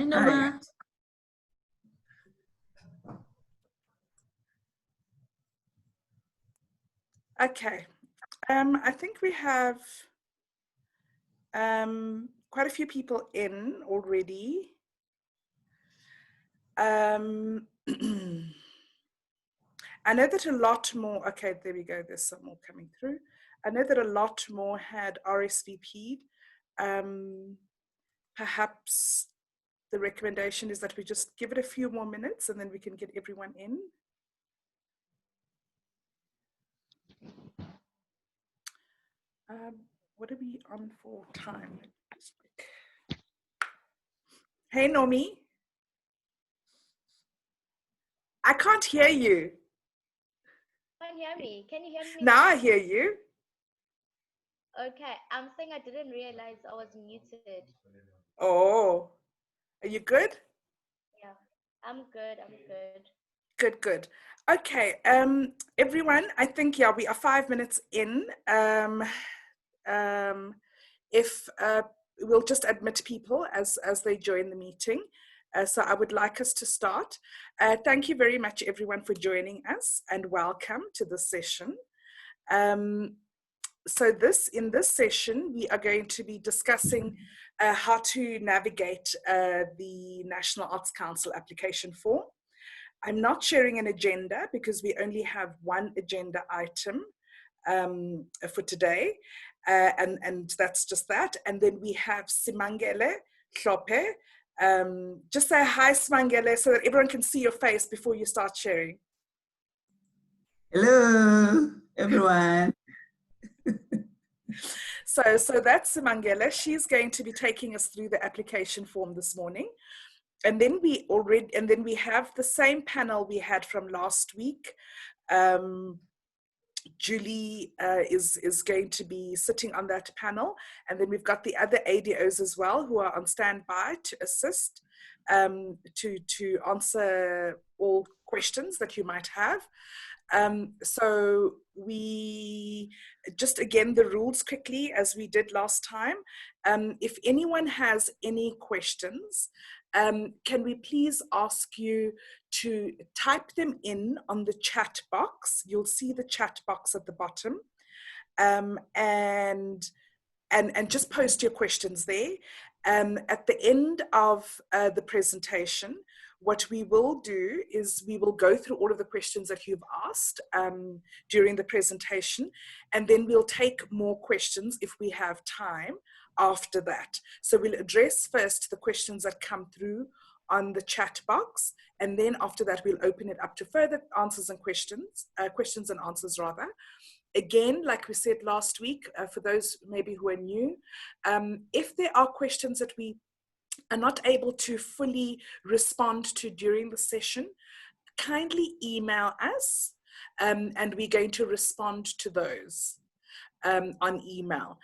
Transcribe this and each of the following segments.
Hi, Noma. Okay, I think we have quite a few people in already. I know that a lot more, okay, there we go, there's some more coming through. I know that a lot more had RSVP'd. Perhaps the recommendation is that we just give it a few more minutes and then we can get everyone in. What are we on for time? Hey, Nomi. I can't hear you. Can't hear me. Can you hear me Now I hear you. Okay, I'm saying I didn't realize I was muted. Oh, are you good? Yeah, I'm good. I'm good. Good, good. Okay, everyone, I think, yeah, we are 5 minutes in. If we'll just admit people as they join the meeting. So I would like us to start. Thank you very much, everyone, for joining us, and welcome to this session. So in this session, we are going to be discussing how to navigate the National Arts Council application form. I'm not sharing an agenda because we only have one agenda item for today, and that's just that. And then we have Simangele Hlope. Just say hi, Simangele, so that everyone can see your face before you start sharing. Hello, everyone. So that's Simangele. She's going to be taking us through the application form this morning. And then we have the same panel we had from last week. Julie is going to be sitting on that panel. And then we've got the other ADOs as well who are on standby to assist, to answer all questions that you might have. So we just, again, the rules quickly as we did last time. If anyone has any questions, can we please ask you to type them in on the chat box? You'll see the chat box at the bottom, and just post your questions there. At the end of the presentation, what we will do is we will go through all of the questions that you've asked during the presentation, and then we'll take more questions if we have time after that. So we'll address first the questions that come through on the chat box, and then after that we'll open it up to further answers and questions and answers rather. Again, like we said last week, for those maybe who are new, if there are questions that we are not able to fully respond to during the session, kindly email us, and we're going to respond to those on email.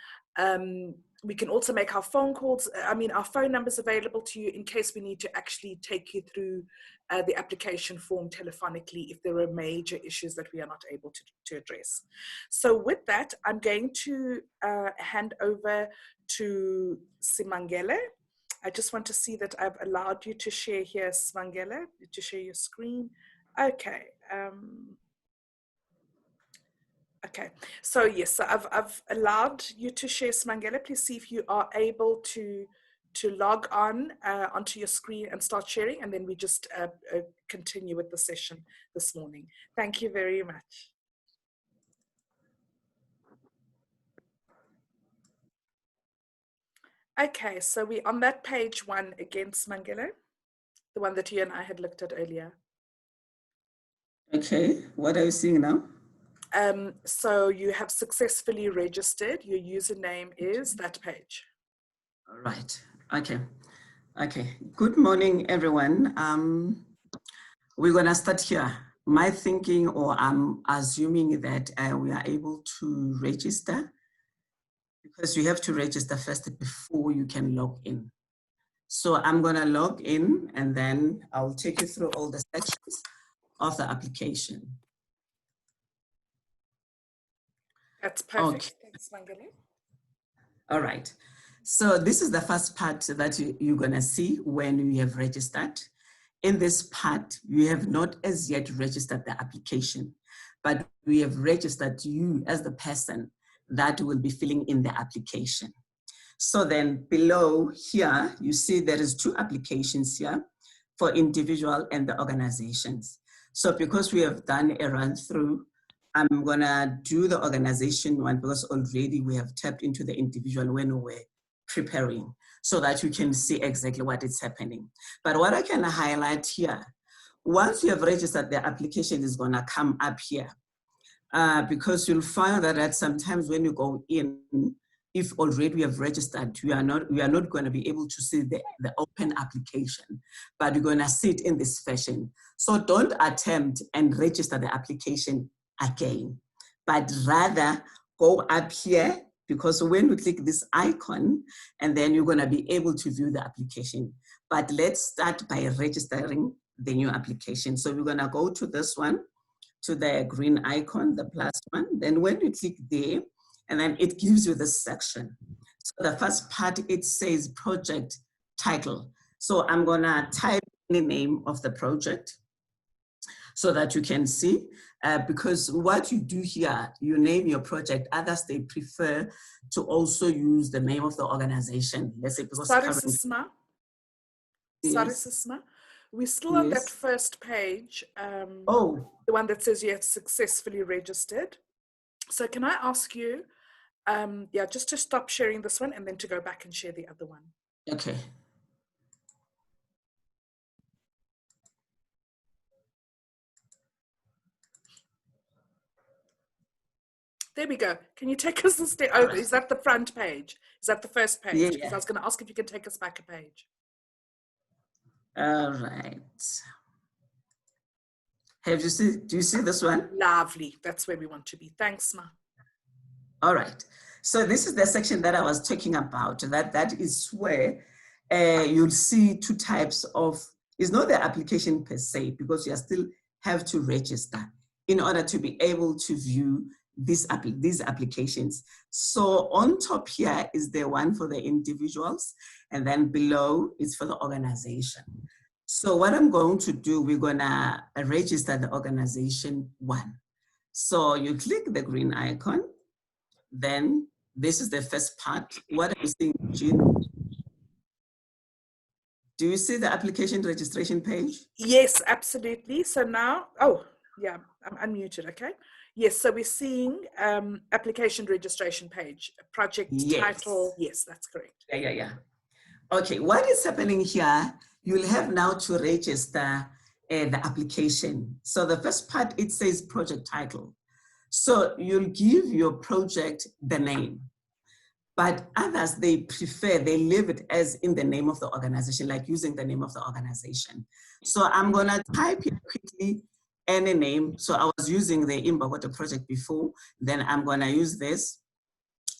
We can also make our phone calls, our phone numbers available to you in case we need to actually take you through the application form telephonically if there are major issues that we are not able to address. So with that, I'm going to hand over to Simangele. I just want to see that I've allowed you to share here, Simangele, to share your screen. Okay. Okay, so yes, so I've allowed you to share, Simangele. Please see if you are able to log on onto your screen and start sharing, and then we just continue with the session this morning. Thank you very much. Okay, so we're on that page one again, Simangele, the one that you and I had looked at earlier. Okay, what are you seeing now? So you have successfully registered. Your username is that page. All right. Okay. Okay. Good morning, everyone. We're going to start here. My thinking, or I'm assuming that we are able to register, because you have to register first before you can log in. So I'm going to log in, and then I'll take you through all the sections of the application. That's perfect. Okay. Thanks, Mangale. All right. So this is the first part that you're gonna see when you have registered. In this part, you have not as yet registered the application, but we have registered you as the person that will be filling in the application. So then below here, you see there is 2 applications here for individual and the organizations. So because we have done a run through, I'm gonna do the organization one because already we have tapped into the individual when we were preparing so that you can see exactly what is happening. But what I can highlight here, once you have registered, the application is gonna come up here because you'll find that sometimes when you go in, if already we have registered, we are not going to be able to see the open application, but you're going to see it in this fashion. So don't attempt and register the application again, but rather go up here, because when you click this icon, and then you're going to be able to view the application. But let's start by registering the new application. So we're going to go to this one, to the green icon, the plus one. Then when you click there, and then it gives you this section. So the first part, it says project title. So I'm gonna type the name of the project so that you can see, because what you do here, you name your project. Others, they prefer to also use the name of the organization. Let's say because Sorry, Sisma. Sorry, yes. Sisma. We're still on that first page. The one that says you have successfully registered. So can I ask you, just to stop sharing this one and then to go back and share the other one. Okay. There we go. Can you take us a step over? Is that the front page? Is that the first page? Yeah, because I was going to ask if you can take us back a page. All right. Do you see this one? Lovely. That's where we want to be. Thanks, Ma. All right. So this is the section that I was talking about. That is where you'll see 2 types of, it's not the application per se, because you still have to register in order to be able to view these applications. So on top here is the one for the individuals, and then below is for the organization. So what I'm going to do, we're gonna register the organization 1. So you click the green icon, then this is the first part. What are you seeing, Jean? Do you see the application registration page? Yes, absolutely. So now, yeah, I'm unmuted, okay? Yes, so we're seeing application registration page, project title. Yes, that's correct. Yeah. Okay, what is happening here, you'll have now to register the application. So the first part, it says project title. So you'll give your project the name, but others, they prefer, they leave it as in the name of the organization, like using the name of the organization. So I'm gonna type here quickly any name. So I was using the Imbabota project before, then I'm gonna use this.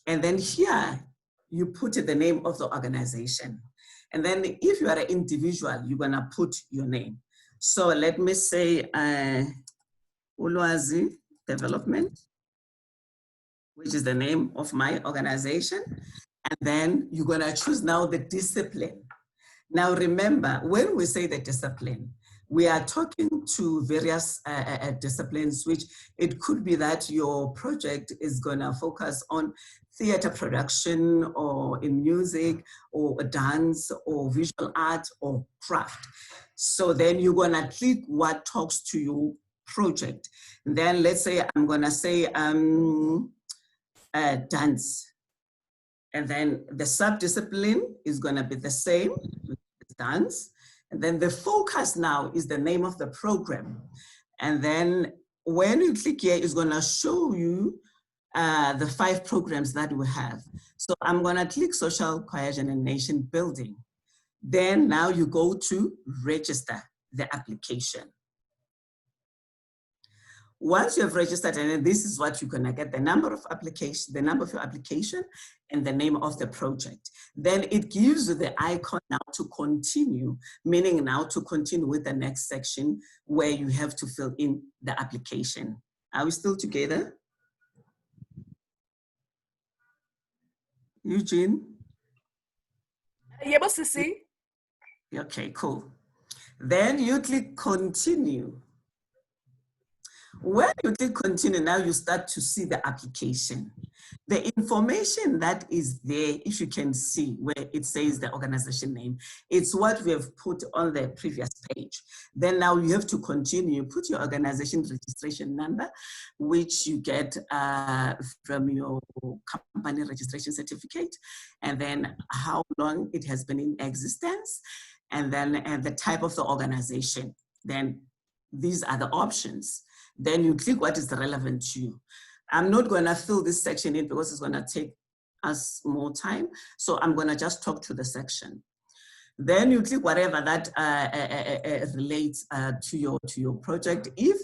And then here, you put the name of the organization. And then if you are an individual, you're gonna put your name. So let me say, Ulwazi Development, which is the name of my organization. And then you're gonna choose now the discipline. Now remember, when we say the discipline, we are talking to various disciplines, which it could be that your project is gonna focus on theater production or in music or dance or visual art or craft. So then you're gonna click what talks to your project. And then let's say I'm gonna say dance. And then the sub-discipline is gonna be the same, dance. And then the focus now is the name of the program. And then when you click here, it's gonna show you the 5 programs that we have. So I'm gonna click social cohesion and nation building. Then now you go to register the application. Once you have registered, and this is what you're gonna get, the number of your application and the name of the project. Then it gives you the icon now to continue, meaning now to continue with the next section where you have to fill in the application. Are we still together? Eugene? Yebo Sisi. Okay, cool. Then you click continue. When you click continue, now you start to see the application. The information that is there, if you can see where it says the organization name, it's what we have put on the previous page. Then now you have to continue, put your organization registration number, which you get from your company registration certificate, and then how long it has been in existence, and then the type of the organization. Then these are the options. Then you click what is relevant to you. I'm not gonna fill this section in because it's gonna take us more time. So I'm gonna just talk to the section. Then you click whatever that relates to your project. If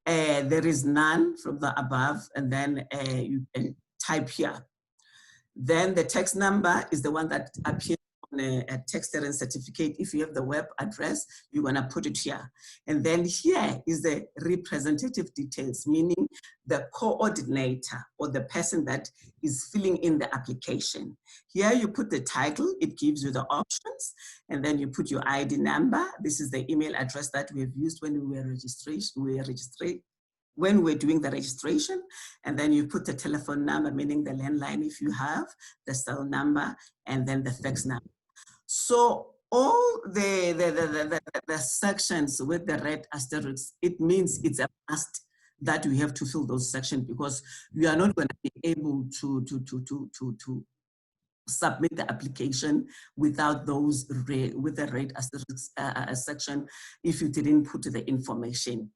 there is none from the above, and then you can type here. Then the text number is the one that appears on a text errand certificate. If you have the web address, you're gonna put it here. And then here is the representative details, meaning the coordinator or the person that is filling in the application. Here you put the title, it gives you the options, and then you put your ID number. This is the email address that we have used when we were when we're doing the registration, and then you put the telephone number, meaning the landline if you have, the cell number, and then the fax number. So all the sections with the red asterisks, it means it's a must that we have to fill those sections, because we are not going to be able to submit the application without those with the red asterisks section if you didn't put the information.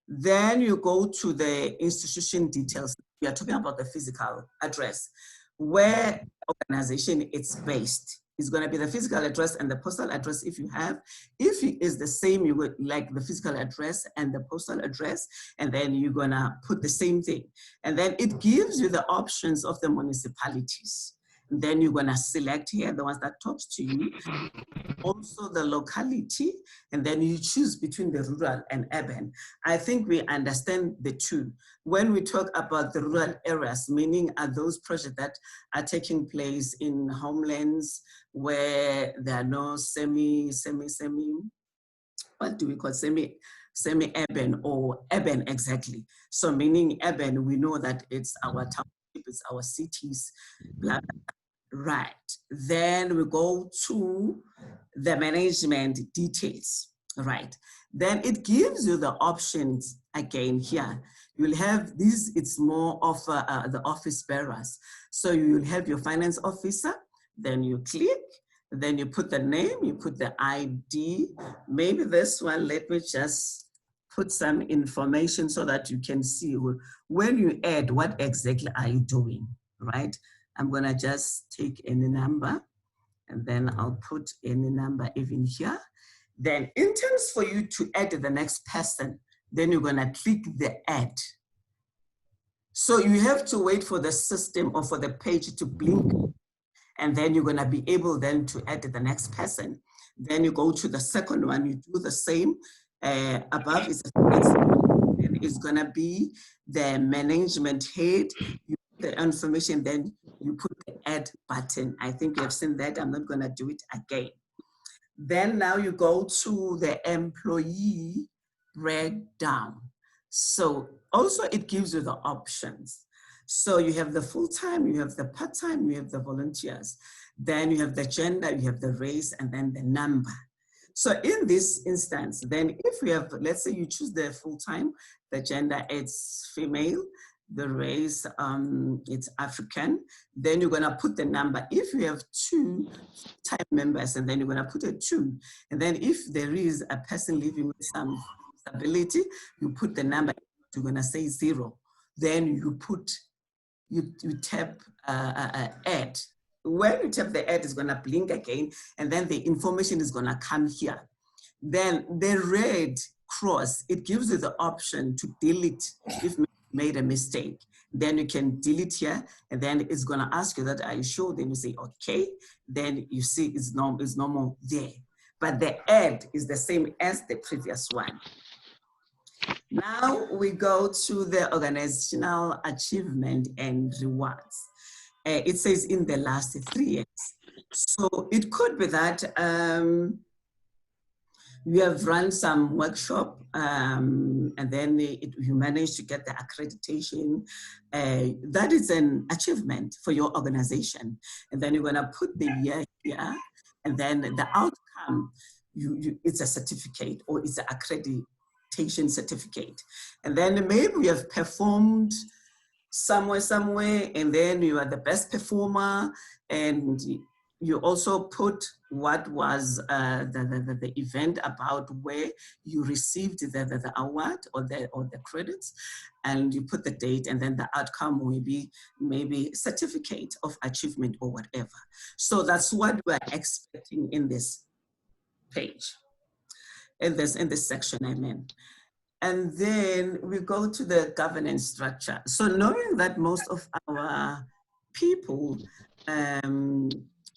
Then you go to the institution details. We are talking about the physical address, where the organization is based. It's going to be the physical address and the postal address if you have. If it is the same, you would like the physical address and the postal address, and then you're going to put the same thing. And then it gives you the options of the municipalities. And then you're going to select here the ones that talks to you, also the locality, and then you choose between the rural and urban. I think we understand the two. When we talk about the rural areas, meaning are those projects that are taking place in homelands where there are no what do we call semi-urban or urban exactly. So meaning urban, we know that it's our township, it's our cities, blah, blah. Right, then we go to the management details, right? Then it gives you the options again here. You'll have this, it's more of the office bearers. So you'll have your finance officer, then you click, then you put the name, you put the ID. Maybe this one, let me just put some information so that you can see when you add, what exactly are you doing, right? I'm gonna just take any number, and then I'll put any number even here. Then in terms for you to add the next person, then you're gonna click the add. So you have to wait for the system or for the page to blink, and then you're gonna be able then to add the next person. Then you go to the second one, you do the same. Above is and it's gonna be the management head. You put the information, then you put the add button. I think you have seen that. I'm not gonna do it again. Then now you go to the employee breakdown. So also it gives you the options. So you have the full-time, you have the part-time, you have the volunteers. Then you have the gender, you have the race, and then the number. So in this instance, then if we have, let's say you choose the full-time, the gender, it's female, the race, it's African, then you're gonna put the number. If you have 2 time members, and then you're gonna put a 2. And then if there is a person living with some disability, you put the number, you're gonna say 0. Then you put, you tap add. When you tap the add, it's gonna blink again, and then the information is gonna come here. Then the red cross, it gives you the option to delete if you made a mistake. Then you can delete here, and then it's gonna ask you that, are you sure? Then you say, okay. Then you see it's normal there. But the add is the same as the previous one. Now we go to the organizational achievement and rewards. It says in the last 3 years. So it could be that you have run some workshop and then you managed to get the accreditation. That is an achievement for your organization. And then you're gonna put the year here, and then the outcome, it's a certificate or it's an accreditation certificate. And then maybe you have performed somewhere, and then you are the best performer, and you also put what was the event about where you received the award or the credits, and you put the date, and then the outcome will be maybe certificate of achievement or whatever. So that's what we're expecting in this page, in this section, I mean. And then we go to the governance structure. So knowing that most of our people,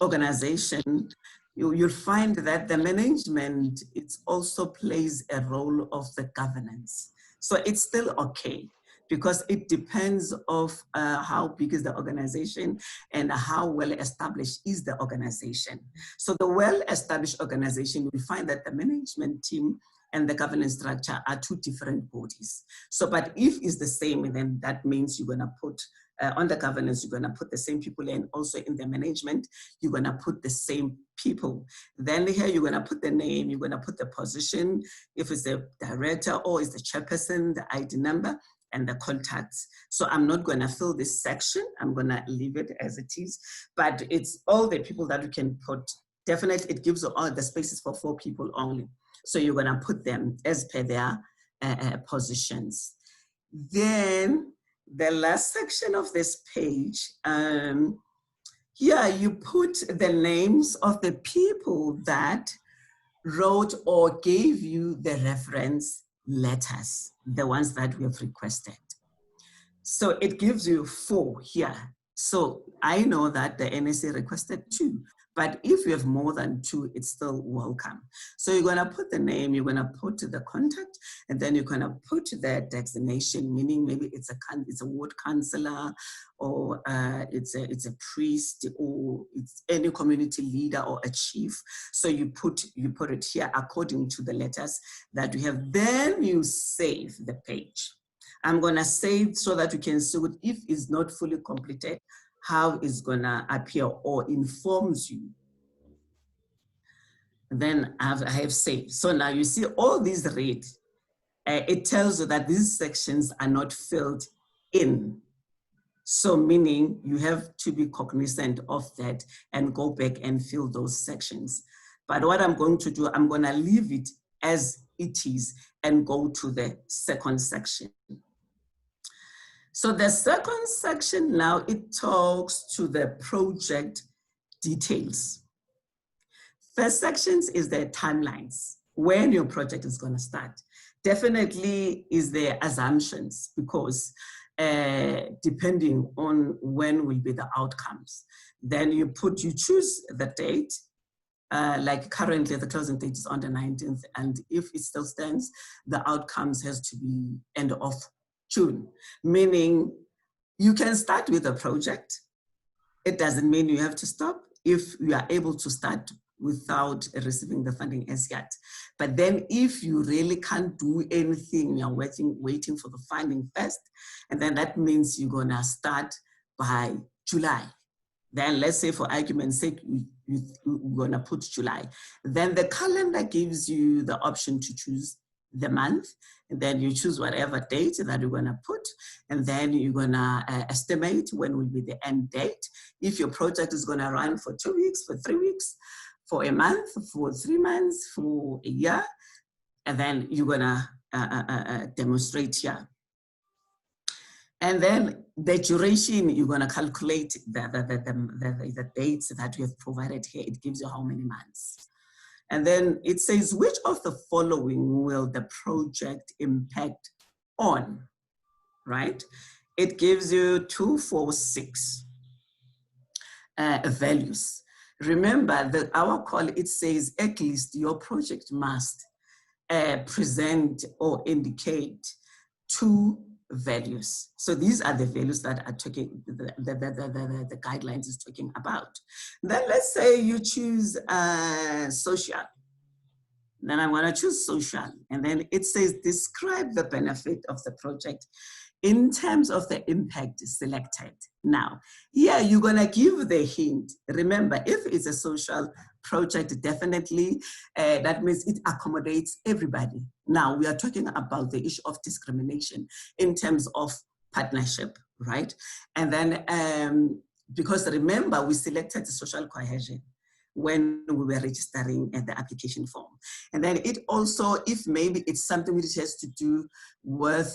organization, you'll find that the management, it also plays a role of the governance. So it's still okay, because it depends of how big is the organization and how well established is the organization. So the well-established organization, we find that the management team and the governance structure are two different bodies. So, but if it's the same, then that means you're gonna put, on the governance, you're gonna put the same people, and also in the management, you're gonna put the same people. Then here, you're gonna put the name, you're gonna put the position, if it's the director or it's the chairperson, the ID number, and the contacts. So I'm not gonna fill this section, I'm gonna leave it as it is, but it's all the people that you can put. Definitely, it gives all the spaces for 4 people only. So you're gonna put them as per their positions. Then the last section of this page, here you put the names of the people that wrote or gave you the reference letters, the ones that we have requested. So it gives you 4 here. So I know that the NAC requested 2. But if you have more than 2, it's still welcome. So you're gonna put the name, you're gonna put the contact, and then you're gonna put the designation, meaning maybe it's a ward councillor, or it's a priest, or it's any community leader or a chief. So you put it here according to the letters that we have. Then you save the page. I'm gonna save so that you can see it if it's not fully completed, how it's gonna appear or informs you. Then I have saved. So now you see all these red, it tells you that these sections are not filled in. So meaning you have to be cognizant of that and go back and fill those sections. But what I'm going to do, I'm gonna leave it as it is and go to the second section. So the second section now, it talks to the project details. First sections is the timelines, when your project is gonna start. Definitely is the assumptions, because depending on when will be the outcomes. Then you choose the date, like currently the closing date is on the 19th, and if it still stands, the outcomes has to be end of June, meaning you can start with a project. It doesn't mean you have to stop if you are able to start without receiving the funding as yet. But then if you really can't do anything, you're waiting for the funding first, and then that means you're gonna start by July. Then let's say for argument's sake, you're gonna put July. Then the calendar gives you the option to choose the month, and then you choose whatever date that you're gonna put, and then you're gonna estimate when will be the end date. If your project is gonna run for 2 weeks, for 3 weeks, for a month, for 3 months, for a year, and then you're gonna demonstrate here. And then the duration, you're gonna calculate the dates that you have provided here. It gives you how many months. And then it says, which of the following will the project impact on, right? It gives you 2, 4, 6 values. Remember that our call, it says at least your project must present or indicate 2 values. So these are the values that are talking, the guidelines is talking about. Then let's say you choose social. Then I'm going to choose social. And then it says, describe the benefit of the project in terms of the impact selected. Now, here you're going to give the hint. Remember, if it's a social project, definitely that means it accommodates everybody. Now, we are talking about the issue of discrimination in terms of partnership, right? And then, because remember, we selected social cohesion when we were registering the application form. And then it also, if maybe it's something which has to do with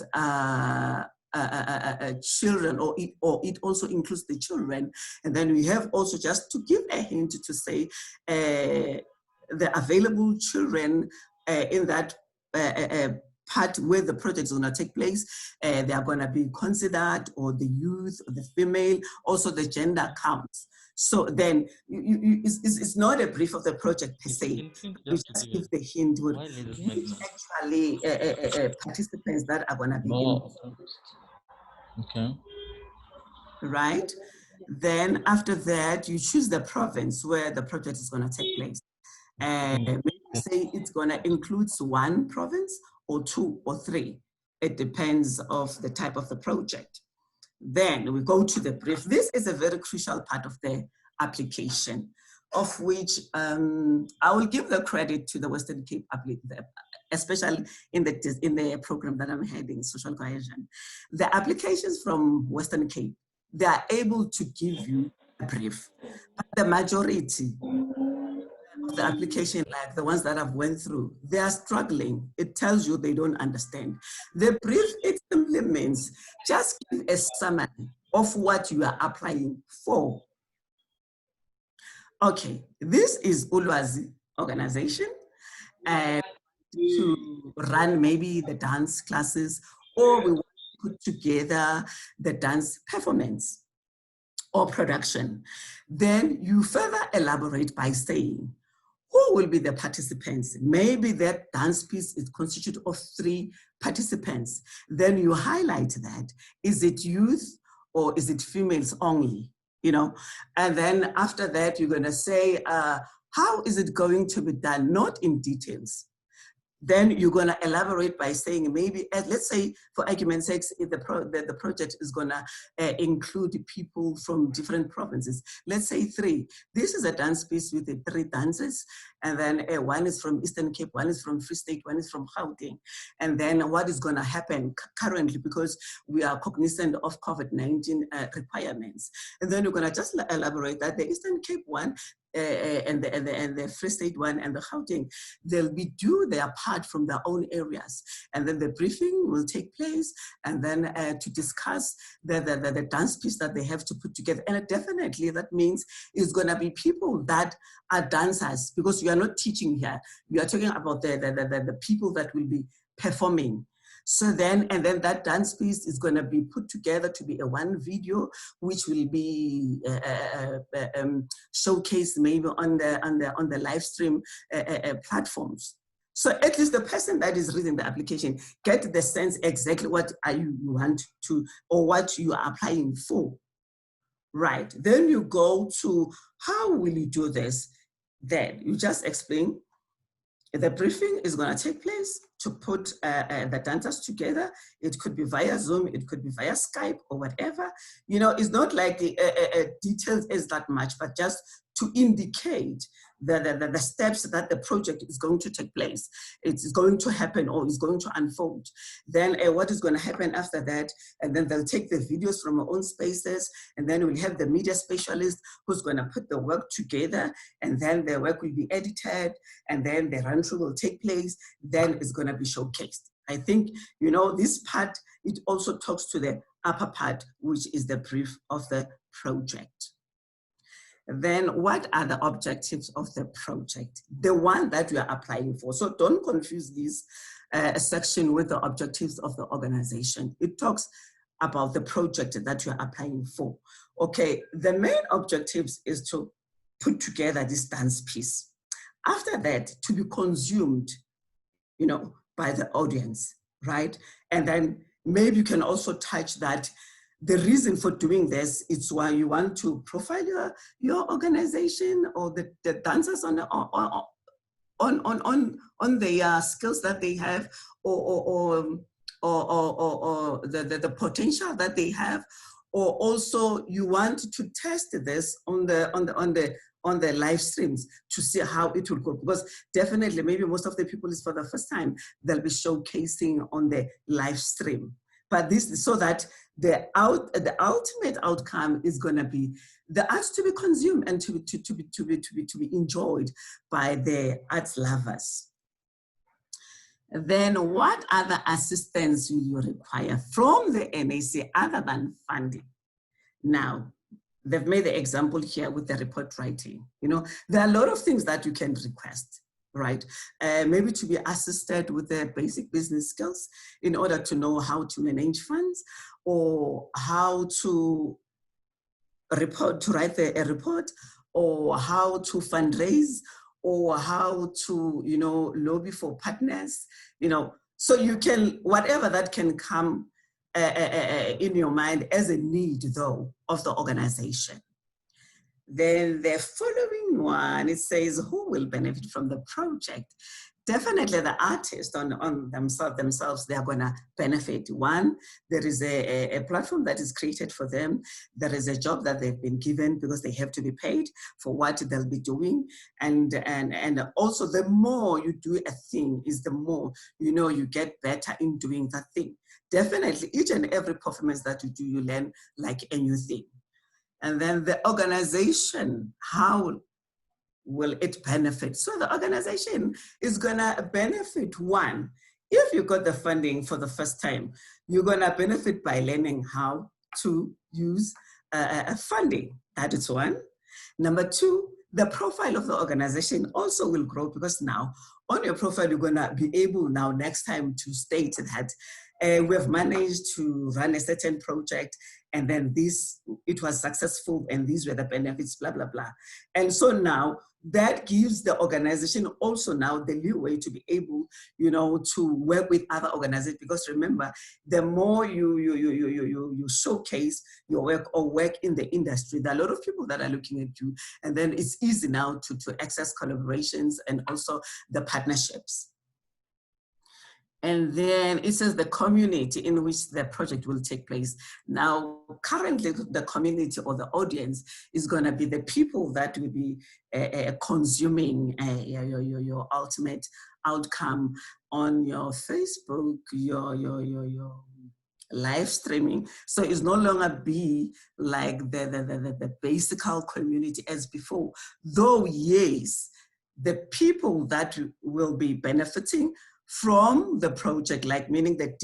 children, or it also includes the children. And then we have also, just to give a hint to say the available children in that part where the project is going to take place, they are going to be considered, or the youth, or the female, also the gender counts. So then it's not a brief of the project per se. You just give the hint with actually participants that are going to be involved. Okay. Right? Then after that, you choose the province where the project is going to take place. Maybe say it's going to include one province or two or three. It depends of the type of the project. Then we go to the brief. This is a very crucial part of the application, of which I will give the credit to the Western Cape, especially in the program that I'm heading, Social Cohesion. The applications from Western Cape, they are able to give you a brief. But the majority of the application, like the ones that I've went through, they are struggling. It tells you they don't understand. The brief, it simply means just give a summary of what you are applying for. Okay, this is Ulwazi organization, and to run maybe the dance classes, or we want to put together the dance performance or production. Then you further elaborate by saying, who will be the participants? Maybe that dance piece is constituted of 3 participants. Then you highlight that. Is it youth or is it females only? You know, and then after that, you're going to say, how is it going to be done? Not in details. Then you're going to elaborate by saying, maybe, let's say, for argument's sake, if the project is going to include people from different provinces. Let's say 3. This is a dance piece with 3 dances, and then one is from Eastern Cape, one is from Free State, one is from Gauteng. And then what is going to happen currently, because we are cognizant of COVID-19 requirements. And then you're going to just elaborate that the Eastern Cape one, and the Free State one and the Gauteng, they'll be do their part from their own areas. And then the briefing will take place, and then to discuss the dance piece that they have to put together. And definitely that means it's going to be people that are dancers, because you are not teaching here. You are talking about the people that will be performing. So then, and then that dance piece is going to be put together to be a one video, which will be showcased maybe on the live stream platforms. So at least the person that is reading the application get the sense exactly what you want to, or what you are applying for. Right. Then you go to how will you do this? Then you just explain. The briefing is going to take place to put the dancers together. It could be via Zoom, it could be via Skype or whatever. You know, it's not like details is that much, but just to indicate the steps that the project is going to take place. It's going to happen, or is going to unfold. Then what is going to happen after that? And then they'll take the videos from our own spaces, and then we'll have the media specialist who's going to put the work together, and then the work will be edited, and then the run through will take place. Then it's going to be showcased. I think, you know, this part, it also talks to the upper part, which is the brief of the project. Then what are the objectives of the project? The one that we are applying for. So don't confuse this section with the objectives of the organization. It talks about the project that you're applying for. Okay, the main objectives is to put together this dance piece. After that, to be consumed, you know, by the audience, right? And then maybe you can also touch that the reason for doing this is why you want to profile your organization or the dancers on the skills that they have, or the potential that they have, or also you want to test this on the live streams to see how it will go, because definitely maybe most of the people is for the first time, they'll be showcasing on the live stream. But this, so that the ultimate outcome is going to be the arts to be consumed and to be enjoyed by the arts lovers. Then what other assistance will you require from the NAC other than funding? Now, they've made the example here with the report writing. You know, there are a lot of things that you can request, right? Maybe to be assisted with the basic business skills in order to know how to manage funds, or how to write a report, or how to fundraise, or how to, you know, lobby for partners, you know. So you can, whatever that can come in your mind as a need, though, of the organization. Then the following one, it says, who will benefit from the project? Definitely the artists on themselves, they are going to benefit. One, there is a platform that is created for them. There is a job that they've been given because they have to be paid for what they'll be doing. And also the more you do a thing is the more, you know, you get better in doing that thing. Definitely each and every performance that you do, you learn like a new thing. And then the organization, how will it benefit? So the organization is gonna benefit. One, if you got the funding for the first time, you're gonna benefit by learning how to use funding. That is one. Number two, the profile of the organization also will grow, because now on your profile, you're gonna be able now next time to state that we have managed to run a certain project, and then it was successful, and these were the benefits, blah, blah, blah. And so now that gives the organization also now the leeway to be able, you know, to work with other organizations, because remember, the more you showcase your work or work in the industry, there are a lot of people that are looking at you, and then it's easy now to access collaborations and also the partnerships. And then it says the community in which the project will take place. Now, currently the community or the audience is going to be the people that will be consuming your ultimate outcome on your Facebook, your live streaming. So it's no longer be like the basic community as before. Though, yes, the people that will be benefiting from the project, like meaning that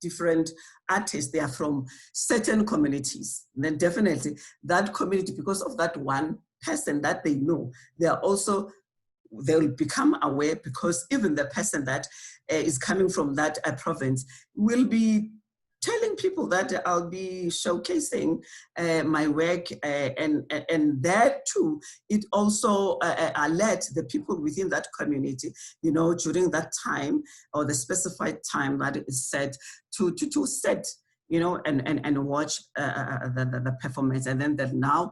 different artists, they are from certain communities, then definitely that community, because of that one person that they know, they'll become aware, because even the person that is coming from that province will be telling people that I'll be showcasing my work, and that too, it also alert the people within that community, you know, during that time or the specified time that is set to set, you know, and watch the performance, and then they now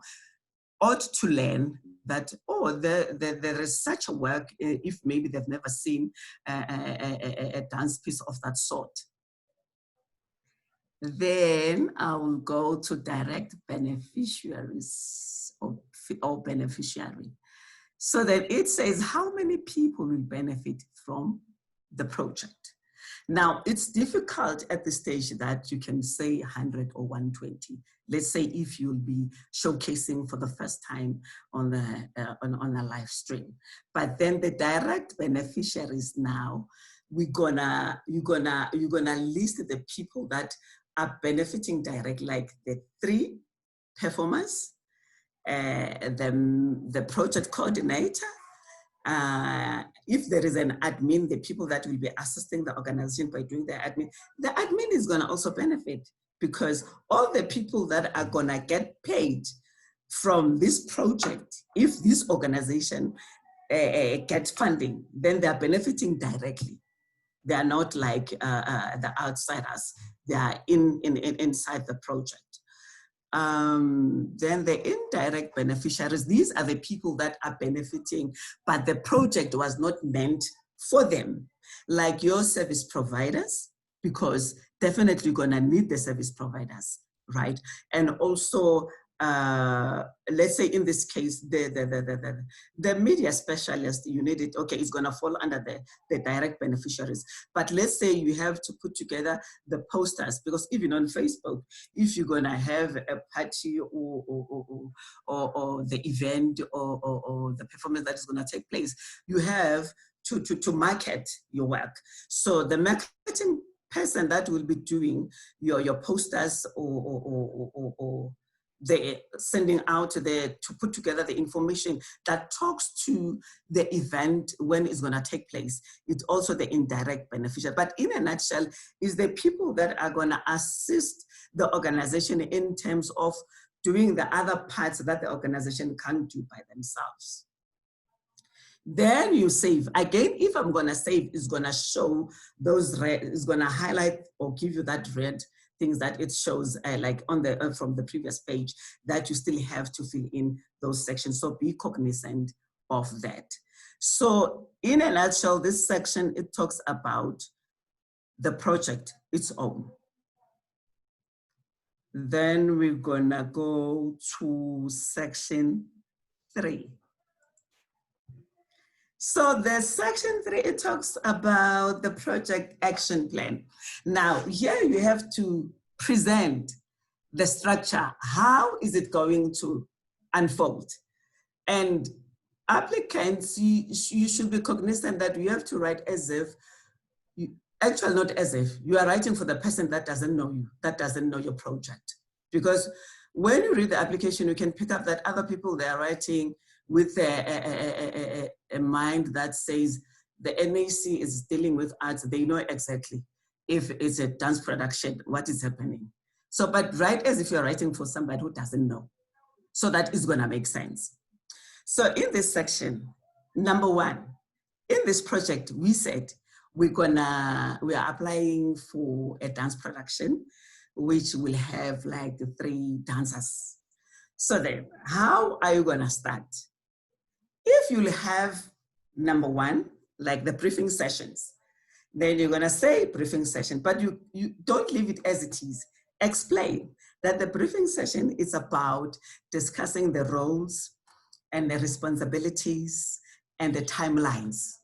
ought to learn that, oh, there is such a work, if maybe they've never seen a dance piece of that sort. Then I will go to direct beneficiaries or beneficiary. So that it says how many people will benefit from the project. Now, it's difficult at this stage that you can say 100 or 120. Let's say if you'll be showcasing for the first time on a live stream. But then the direct beneficiaries now, you're gonna list the people that are benefiting direct, like the 3 performers, the project coordinator, if there is an admin, the people that will be assisting the organization by doing the admin is gonna also benefit, because all the people that are gonna get paid from this project, if this organization gets funding, then they're benefiting directly. They are not like the outsiders. They are inside the project. Then the indirect beneficiaries, these are the people that are benefiting, but the project was not meant for them, like your service providers, because definitely you're gonna need the service providers, right? And also, let's say in this case, the media specialist, you need it, okay, it's gonna fall under the direct beneficiaries. But let's say you have to put together the posters, because even on Facebook, if you're gonna have a party or the event or the performance that is gonna take place, you have to market your work. So the marketing person that will be doing your posters or the sending out to put together the information that talks to the event when it's going to take place. It's also the indirect beneficiary. But in a nutshell, is the people that are going to assist the organization in terms of doing the other parts that the organization can't do by themselves. Then you save. Again, if I'm gonna save, it's gonna show those red, it's gonna highlight or give you that red things that it shows like on the from the previous page that you still have to fill in those sections. So be cognizant of that. So in a nutshell, this section, it talks about the project, its own. Then we're gonna go to section 3. So the section 3, it talks about the project action plan. Now, here you have to present the structure. How is it going to unfold? And applicants, you should be cognizant that you have to write as if, actually not as if, you are writing for the person that doesn't know you, that doesn't know your project. Because when you read the application, you can pick up that other people, they are writing with a mind that says the NAC is dealing with arts. They know exactly if it's a dance production, what is happening. So, but write as if you're writing for somebody who doesn't know. So that is gonna make sense. So in this section, number 1, in this project, we said we are applying for a dance production, which will have like 3 dancers. So then, how are you gonna start? If you'll have number 1, like the briefing sessions, then you're gonna say briefing session, but you don't leave it as it is. Explain that the briefing session is about discussing the roles and the responsibilities and the timelines.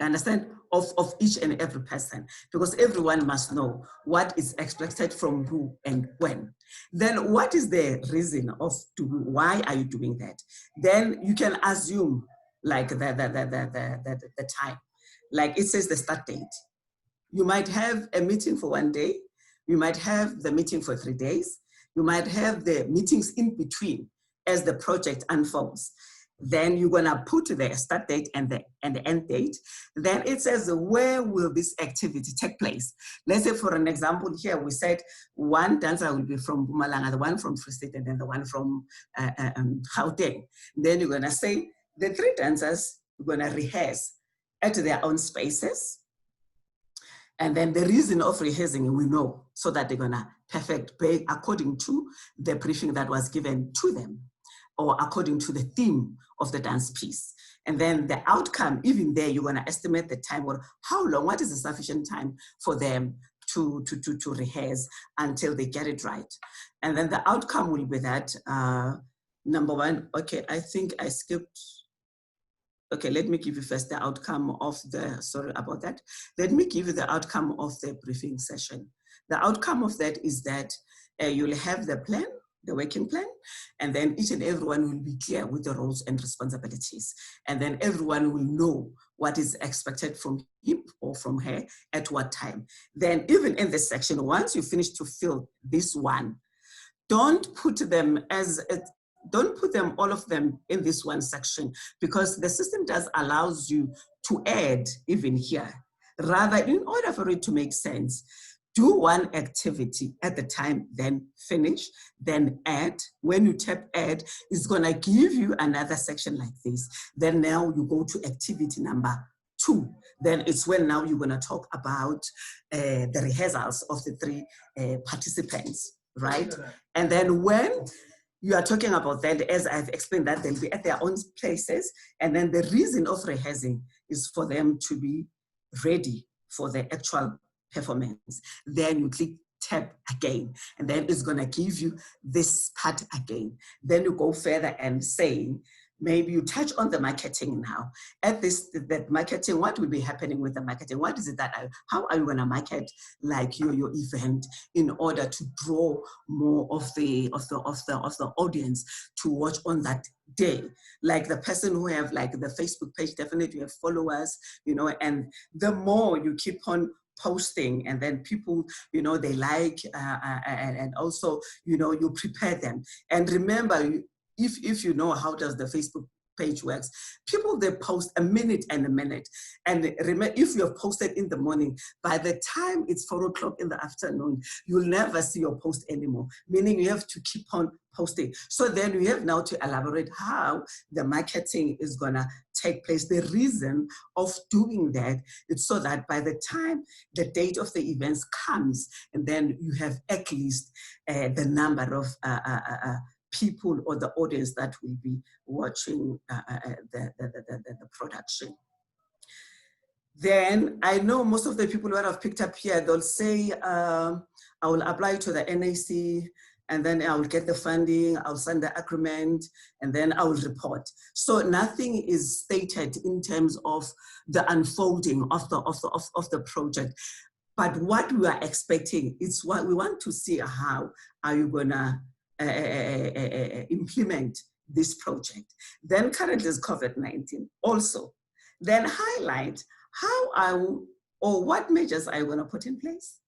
You understand? Of each and every person, because everyone must know what is expected from who and when. Then what is the reason of why are you doing that? Then you can assume like the time. Like it says the start date. You might have a meeting for 1 day. You might have the meeting for 3 days. You might have the meetings in between as the project unfolds. Then you're gonna put the start date and the end date. Then it says, where will this activity take place? Let's say for an example here, we said 1 dancer will be from Mpumalanga, the 1 from Free State, and then the 1 from Gauteng. Then you're gonna say the 3 dancers are gonna rehearse at their own spaces. And then the reason of rehearsing, we know, so that they're gonna perfect according to the briefing that was given to them, or according to the theme of the dance piece. And then the outcome, even there, you're gonna estimate the time, or how long, what is the sufficient time for them to rehearse until they get it right. And then the outcome will be that, number 1, okay, I think I skipped. Okay, let me give you first the outcome of the, sorry about that. Let me give you the outcome of the briefing session. The outcome of that is that you'll have the plan, the working plan, and then each and everyone will be clear with the roles and responsibilities. And then everyone will know what is expected from him or from her at what time. Then even in this section, once you finish to fill this one, don't put them all of them in this one section, because the system does allows you to add even here. Rather, in order for it to make sense, do one activity at the time, then finish, then add. When you tap add, it's gonna give you another section like this. Then now you go to activity number 2. then it's when now you're going to talk about the rehearsals of the three participants, right? And then when you are talking about that, as I've explained, that they'll be at their own places, and then the reason of rehearsing is for them to be ready for the actual performance. Then you click tab again, and then it's going to give you this part again. Then you go further and saying, maybe you touch on the marketing now. At that marketing, what will be happening with the marketing? What is it that, how are you going to market like your event in order to draw more of the audience to watch on that day? Like the person who have like the Facebook page, definitely have followers, you know, and the more you keep on posting, and then people, you know, they like, and also, you know, you prepare them. And remember, if you know how does the Facebook page works, people, they post a minute and a minute. And remember, if you have posted in the morning, by the time it's 4 o'clock in the afternoon, you'll never see your post anymore, meaning you have to keep on posting. So then we have now to elaborate how the marketing is gonna take place. The reason of doing that is so that by the time the date of the events comes, and then you have at least the number of people or the audience that will be watching the production. Then I know most of the people who have picked up here, they'll say, I will apply to the NAC, and then I will get the funding, I'll sign the agreement, and then I will report. So nothing is stated in terms of the unfolding of the project. But what we are expecting is what we want to see, how are you gonna implement this project. Then currently is COVID-19 also. Then highlight how or what measures are you gonna put in place,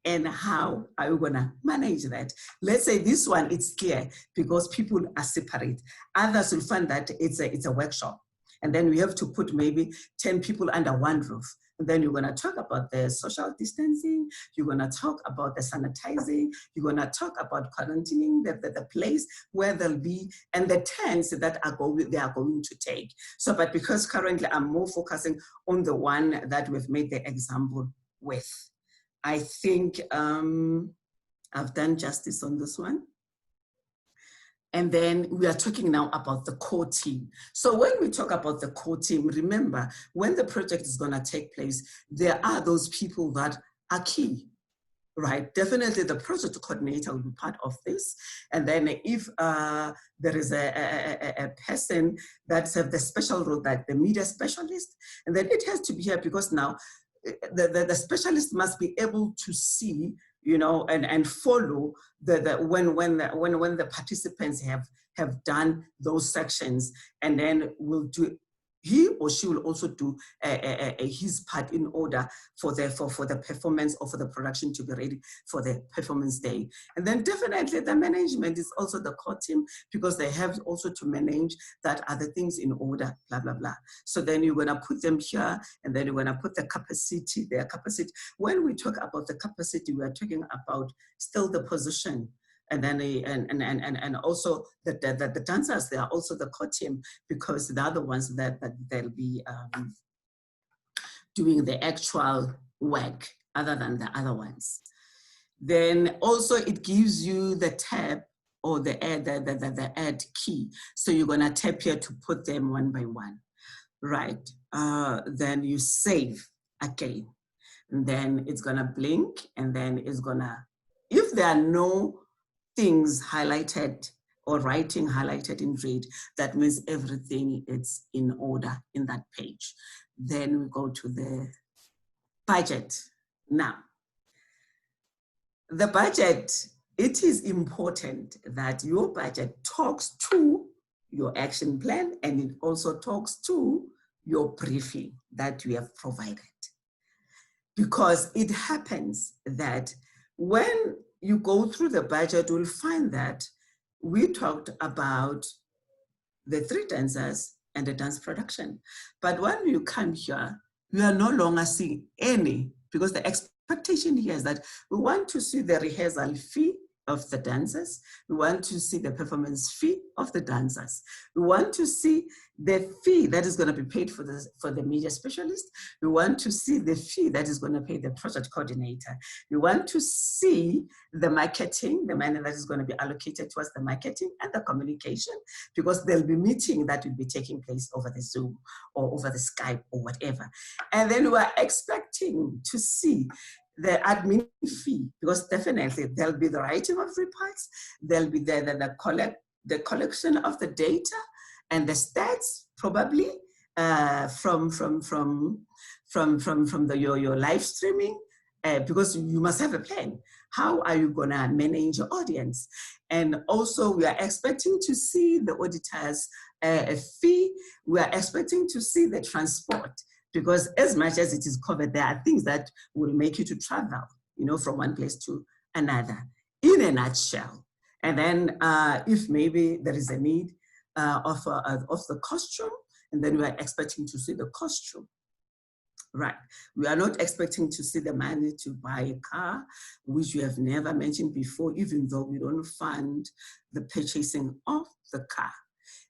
and how are you gonna manage that? Let's say this one, it's clear because people are separate. Others will find that it's a workshop. And then we have to put maybe 10 people under one roof. And then you're gonna talk about the social distancing, you're gonna talk about the sanitizing, you're gonna talk about quarantining the place where they'll be, and the tents that they are going to take. So, but because currently I'm more focusing on the one that we've made the example with, I think I've done justice on this one. And then we are talking now about the core team. So when we talk about the core team, remember, when the project is gonna take place, there are those people that are key, right? Definitely the project coordinator will be part of this. And then if there is a person that's the special role, that the media specialist, and then it has to be here because now the specialist must be able to see, you know, and follow when the participants have done those sections, and then we'll do, he or she will also do his part in order for the performance or for the production to be ready for the performance day. And then definitely the management is also the core team, because they have also to manage that other things in order, blah, blah, blah. So then you're gonna put them here, and then you're gonna put the capacity, their capacity. When we talk about the capacity, we are talking about still the position. And then and also the dancers, they are also the core team, because they are the ones that they'll be doing the actual work other than the other ones. Then also it gives you the tab or the add key. So you're gonna tap here to put them one by one, right? Then you save again, and then it's gonna blink, and then it's gonna, if there are no things highlighted or writing highlighted in red, that means everything is in order in that page. Then we go to the budget. Now, the budget, it is important that your budget talks to your action plan, and it also talks to your briefing that you have provided. Because it happens that when you go through the budget, you'll find that we talked about the 3 dancers and the dance production. But when you come here, you are no longer seeing any, because the expectation here is that we want to see the rehearsal fee of the dancers. We want to see the performance fee of the dancers. We want to see the fee that is going to be paid for the media specialist. We want to see the fee that is going to pay the project coordinator. We want to see the marketing, the money that is going to be allocated towards the marketing and the communication, because there'll be meeting that will be taking place over the Zoom or over the Skype or whatever. And then we're expecting to see the admin fee, because definitely there'll be the writing of reports, there'll be the collection of the data and the stats, probably from your live streaming, because you must have a plan. How are you gonna manage your audience? And also we are expecting to see the auditors fee. We are expecting to see the transport, because as much as it is covered, there are things that will make you to travel, you know, from one place to another, in a nutshell. And then if maybe there is a need of the costume, and then we are expecting to see the costume. Right, we are not expecting to see the money to buy a car, which we have never mentioned before, even though we don't fund the purchasing of the car.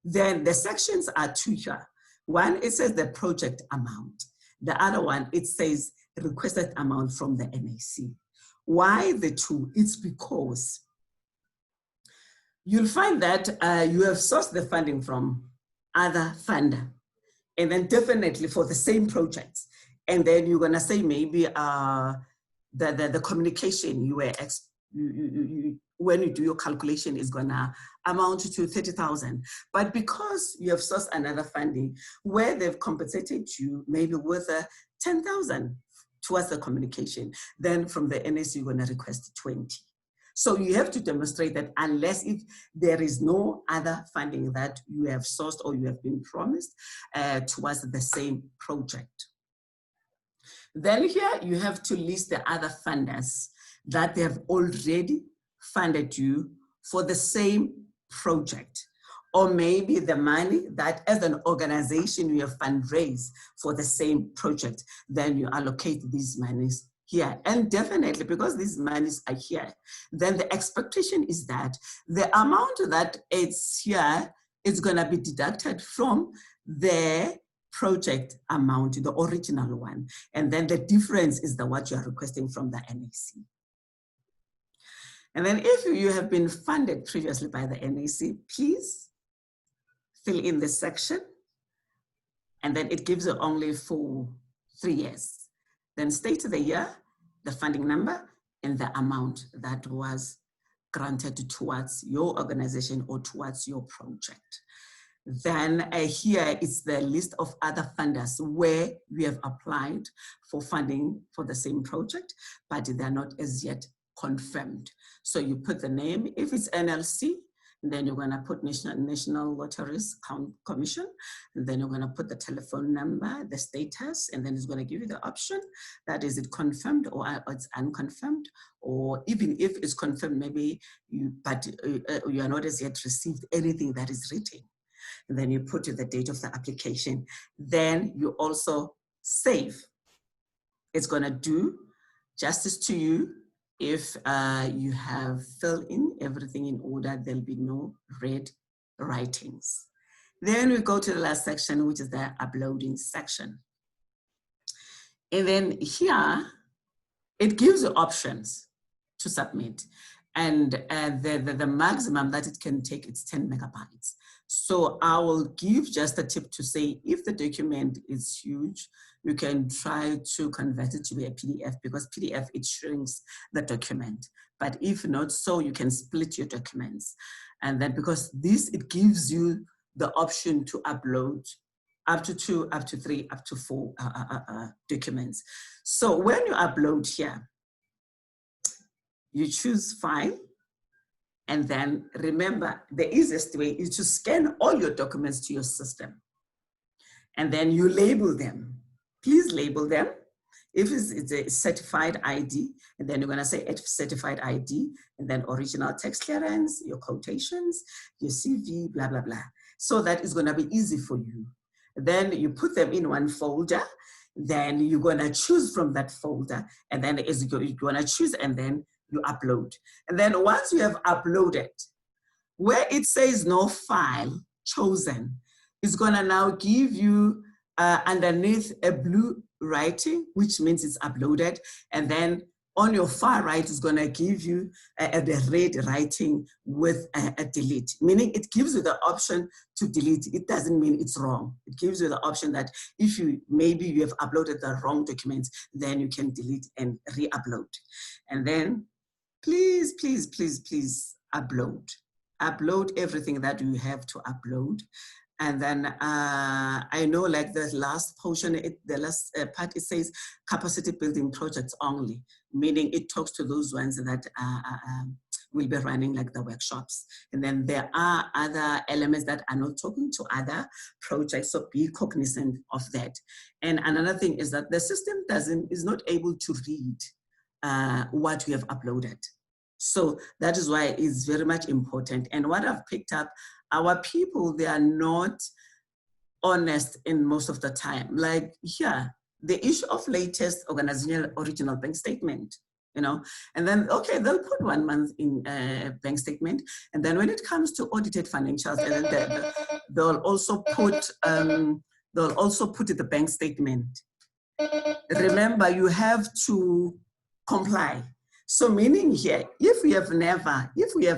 Then the sections are two here. One, it says the project amount. The other one, it says requested amount from the NAC. Why the two? It's because you'll find that you have sourced the funding from other funder, and then definitely for the same projects. And then you're gonna say maybe the communication you were when you do your calculation is gonna amount to 30,000. But because you have sourced another funding where they've compensated you maybe with 10,000 towards the communication, then from the NAC you're gonna request 20. So you have to demonstrate that unless if there is no other funding that you have sourced or you have been promised towards the same project. Then here you have to list the other funders that they have already funded you for the same project, or maybe the money that as an organization you have fundraised for the same project, then you allocate these monies here. And definitely because these monies are here, then the expectation is that the amount that it's here is gonna be deducted from the project amount, the original one. And then the difference is what you are requesting from the NAC. And then if you have been funded previously by the NAC, please fill in this section. And then it gives you only for 3 years. Then state the year, the funding number, and the amount that was granted towards your organization or towards your project. Then here is the list of other funders where we have applied for funding for the same project, but they're not as yet confirmed. So you put the name. If it's NLC, then you're gonna put National Lotteries Commission, and then you're gonna put the telephone number, the status, and then it's gonna give you the option that is it confirmed or it's unconfirmed, or even if it's confirmed, maybe you are not as yet received anything that is written. And then you put the date of the application. Then you also save. It's gonna do justice to you if you have filled in everything in order. There'll be no red writings. Then we go to the last section, which is the uploading section. And then here, it gives you options to submit. And the maximum that it can take is 10 megabytes. So I will give just a tip to say, if the document is huge, you can try to convert it to a PDF, because PDF, it shrinks the document. But if not so, you can split your documents. And then because this, it gives you the option to upload up to 2, up to 3, up to 4 documents. So when you upload here, you choose file, and then remember, the easiest way is to scan all your documents to your system. And then you label them. Please label them. If it's a certified ID, and then you're gonna say certified ID, and then original text clearance, your quotations, your CV, blah, blah, blah. So that is gonna be easy for you. Then you put them in one folder, then you're gonna choose from that folder, and then you're gonna choose and then you upload. And then once you have uploaded, where it says no file chosen, it's gonna now give you underneath a blue writing, which means it's uploaded. And then on your far right, it's gonna give you the red writing with a delete, meaning it gives you the option to delete. It doesn't mean it's wrong. It gives you the option that if maybe you have uploaded the wrong documents, then you can delete and re-upload. And then please, please, please, please upload. Upload everything that you have to upload. And then I know like the last portion, the last part, it says capacity building projects only, meaning it talks to those ones that will be running like the workshops. And then there are other elements that are not talking to other projects, so be cognizant of that. And another thing is that the system is not able to read what we have uploaded. So that is why it's very much important. And what I've picked up, our people, they are not honest in most of the time. Like here, the issue of latest organizational original bank statement, you know, and then, okay, they'll put 1 month in bank statement. And then when it comes to audited financials, and then they'll also put the bank statement. Remember, you have to comply. So meaning here, if we have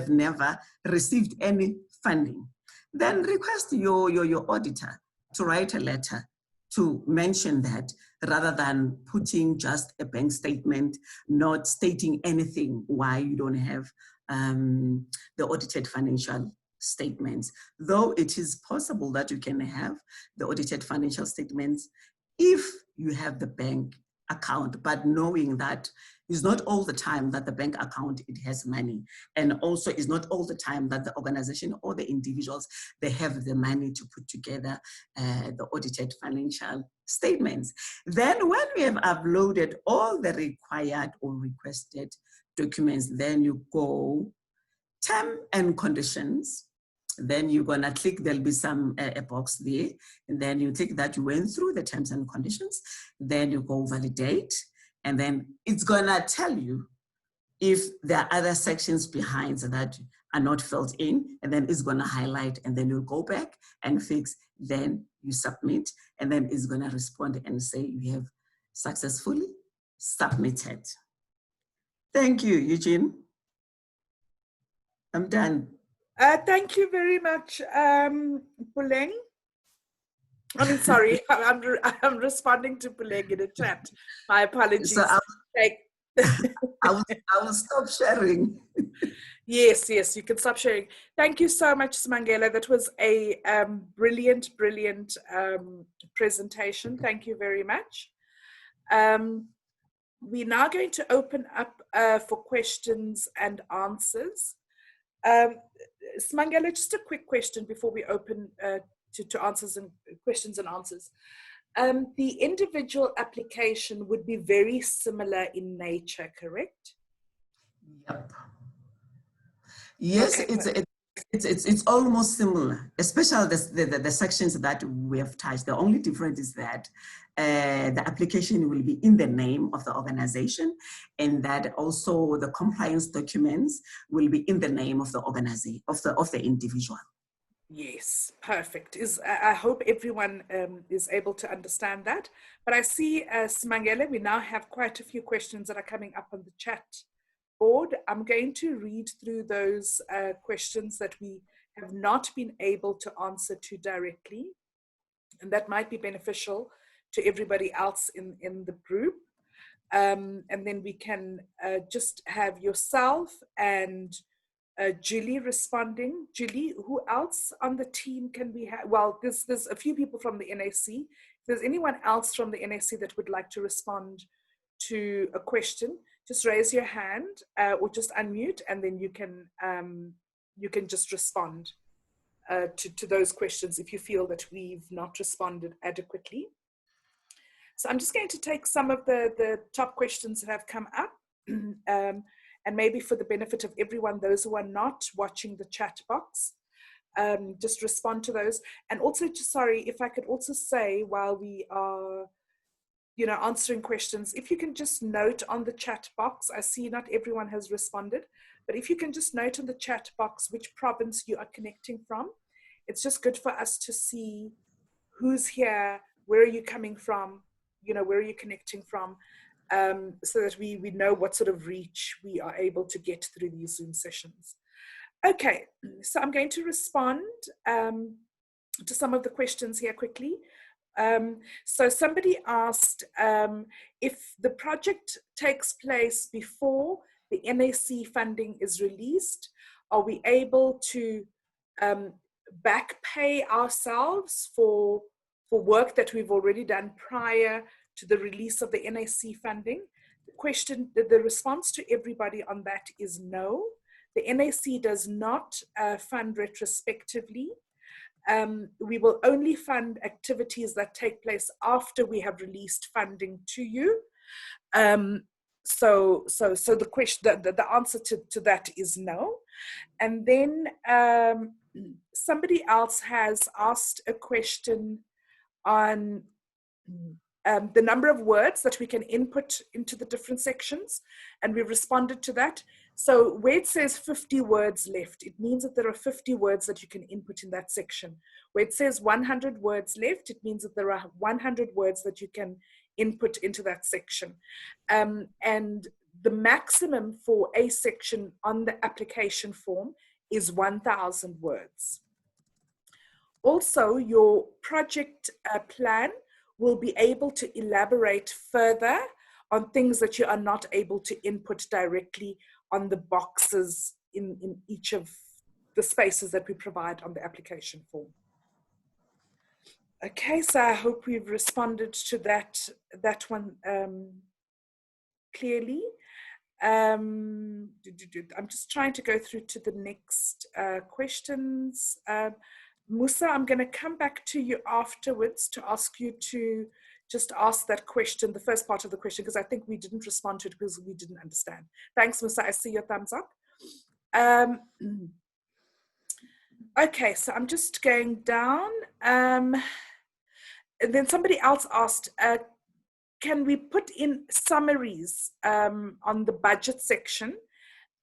never received any funding, then request your auditor to write a letter to mention that, rather than putting just a bank statement, not stating anything why you don't have the audited financial statements. Though it is possible that you can have the audited financial statements if you have the bank account, but knowing that it's not all the time that the bank account, it has money. And also it's not all the time that the organization or the individuals, they have the money to put together the audited financial statements. Then when we have uploaded all the required or requested documents, then you go term and conditions. Then you're gonna click, there'll be a box there, and then you click that you went through the terms and conditions, then you go validate, and then it's gonna tell you if there are other sections behind that are not filled in, and then it's gonna highlight, and then you'll go back and fix, then you submit, and then it's gonna respond and say you have successfully submitted. Thank you, Eugene. I'm done. Thank you very much, Puleng. I mean, sorry, I'm responding to Puleng in a chat. My apologies. So I will stop sharing. Yes, you can stop sharing. Thank you so much, Simangela. That was a brilliant presentation. Thank you very much. We're now going to open up for questions and answers. Simangela, just a quick question before we open to answers and questions and answers. The individual application would be very similar in nature, correct? Yep. Yes, okay. It's almost similar, especially the sections that we have touched. The only difference is that the application will be in the name of the organization, and that also the compliance documents will be in the name of the organization, of the individual. Yes, perfect. I hope everyone is able to understand that. But I see, Simangela, we now have quite a few questions that are coming up on the chat board. I'm going to read through those questions that we have not been able to answer to directly, and that might be beneficial to everybody else in the group. And then we can just have yourself and Julie responding. Julie, who else on the team can we have? Well, there's a few people from the NAC. If there's anyone else from the NAC that would like to respond to a question, just raise your hand or just unmute, and then you can just respond to those questions if you feel that we've not responded adequately. So I'm just going to take some of the top questions that have come up. And maybe for the benefit of everyone, those who are not watching the chat box, just respond to those. And also, sorry, if I could also say, while we are answering questions. If you can just note on the chat box, I see not everyone has responded, but if you can just note on the chat box which province you are connecting from, it's just good for us to see who's here, where are you coming from, where are you connecting from, so that we know what sort of reach we are able to get through these Zoom sessions. Okay, so I'm going to respond to some of the questions here quickly. So somebody asked if the project takes place before the NAC funding is released, are we able to back pay ourselves for work that we've already done prior to the release of the NAC funding? The response to everybody on that is no. The NAC does not fund retrospectively. We will only fund activities that take place after we have released funding to you. So the question, the answer to that is no. And then somebody else has asked a question on the number of words that we can input into the different sections, and we've responded to that. So where it says 50 words left, it means that there are 50 words that you can input in that section. Where it says 100 words left, it means that there are 100 words that you can input into that section. And the maximum for a section on the application form is 1,000 words. Also, your project plan will be able to elaborate further on things that you are not able to input directly on the boxes in each of the spaces that we provide on the application form. Okay, so I hope we've responded to that one clearly. I'm just trying to go through to the next questions. Musa, I'm going to come back to you afterwards to ask you to just ask that question, the first part of the question, because I think we didn't respond to it because we didn't understand. Thanks, Musa. I see your thumbs up. Okay, so I'm just going down. And then somebody else asked, can we put in summaries on the budget section?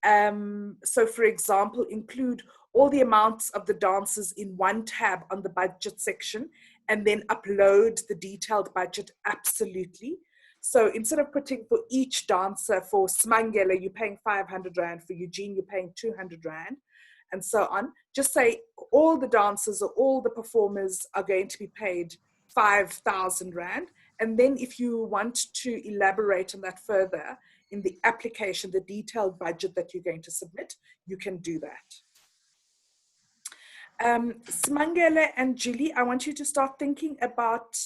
So for example, include all the amounts of the dances in one tab on the budget section and then upload the detailed budget. Absolutely. So instead of putting for each dancer, for Smangela, you're paying 500 Rand, for Eugene, you're paying 200 Rand, and so on. Just say all the dancers or all the performers are going to be paid 5,000 Rand. And then if you want to elaborate on that further in the application, the detailed budget that you're going to submit, you can do that. Smangele and Julie, I want you to start thinking about,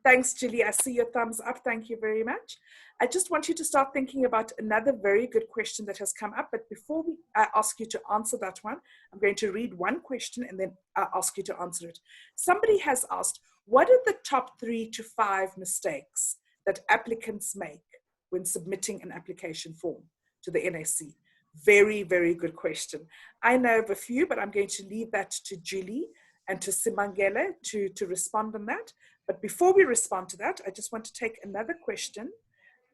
thanks Julie, I see your thumbs up, thank you very much. I just want you to start thinking about another very good question that has come up, but before I ask you to answer that one, I'm going to read one question and then ask you to answer it. Somebody has asked, what are the top 3 to 5 mistakes that applicants make when submitting an application form to the NAC? Very, very good question. I know of a few, but I'm going to leave that to Julie and to Simangele to respond on that. But before we respond to that, I just want to take another question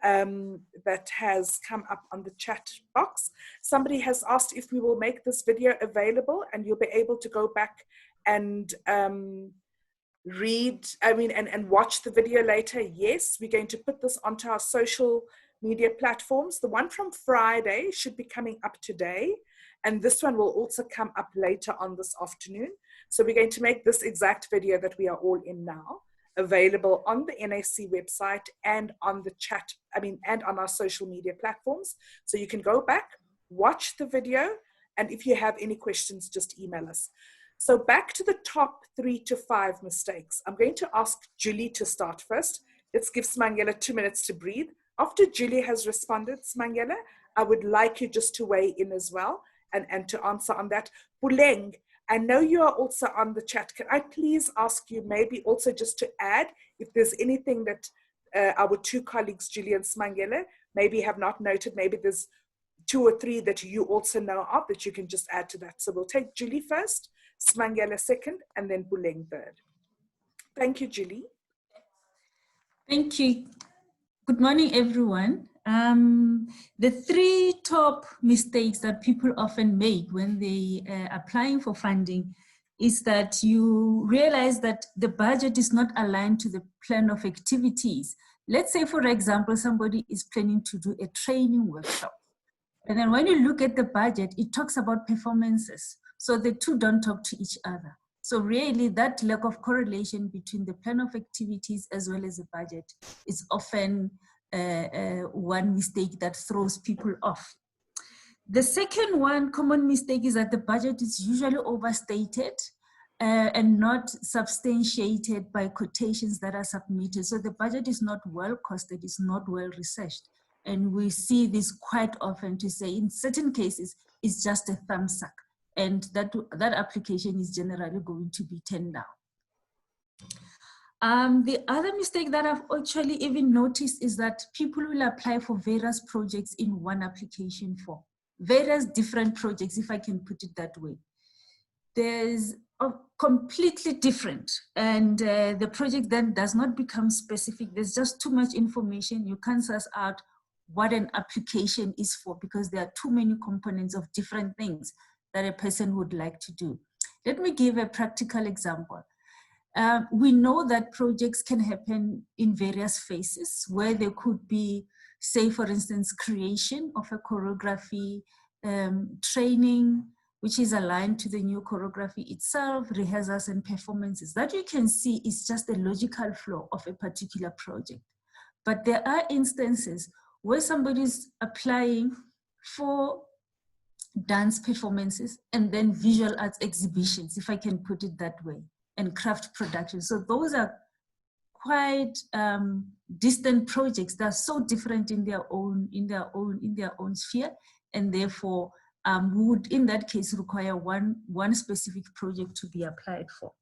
that has come up on the chat box. Somebody has asked if we will make this video available and you'll be able to go back and and watch the video later. Yes, we're going to put this onto our social media platforms. The one from Friday should be coming up today, and this one will also come up later on this afternoon. So we're going to make this exact video that we are all in now available on the NAC website and on the chat, and on our social media platforms. So you can go back, watch the video, and if you have any questions, just email us. So back to the top 3 to 5 mistakes. I'm going to ask Julie to start first. Let's give Smangela 2 minutes to breathe. After Julie has responded, Smangela, I would like you just to weigh in as well and to answer on that. Puleng, I know you are also on the chat. Can I please ask you maybe also just to add, if there's anything that our 2 colleagues, Julie and Smangela, maybe have not noted, maybe there's 2 or 3 that you also know of that you can just add to that. So we'll take Julie first, Smangela second, and then Puleng third. Thank you, Julie. Thank you. Good morning, everyone. The three top mistakes that people often make when they are applying for funding is that you realize that the budget is not aligned to the plan of activities. Let's say, for example, somebody is planning to do a training workshop. And then when you look at the budget, it talks about performances. So the two don't talk to each other. So really that lack of correlation between the plan of activities as well as the budget is often one mistake that throws people off. The second one common mistake is that the budget is usually overstated and not substantiated by quotations that are submitted. So the budget is not well costed, it's not well researched. And we see this quite often to say in certain cases, it's just a thumbs up. And that application is generally going to be turned down. The other mistake that I've actually even noticed is that people will apply for various projects in one application form. Various different projects, if I can put it that way. There's a completely different, and the project then does not become specific. There's just too much information. You can't suss out what an application is for because there are too many components of different things that a person would like to do. Let me give a practical example. We know that projects can happen in various phases where there could be, say, for instance, creation of a choreography, training, which is aligned to the new choreography itself, rehearsals and performances. That you can see is just a logical flow of a particular project. But there are instances where somebody's applying for dance performances and then visual arts exhibitions, if I can put it that way, and craft production. So those are quite distant projects that are so different in their own sphere, and therefore would in that case require one specific project to be applied for.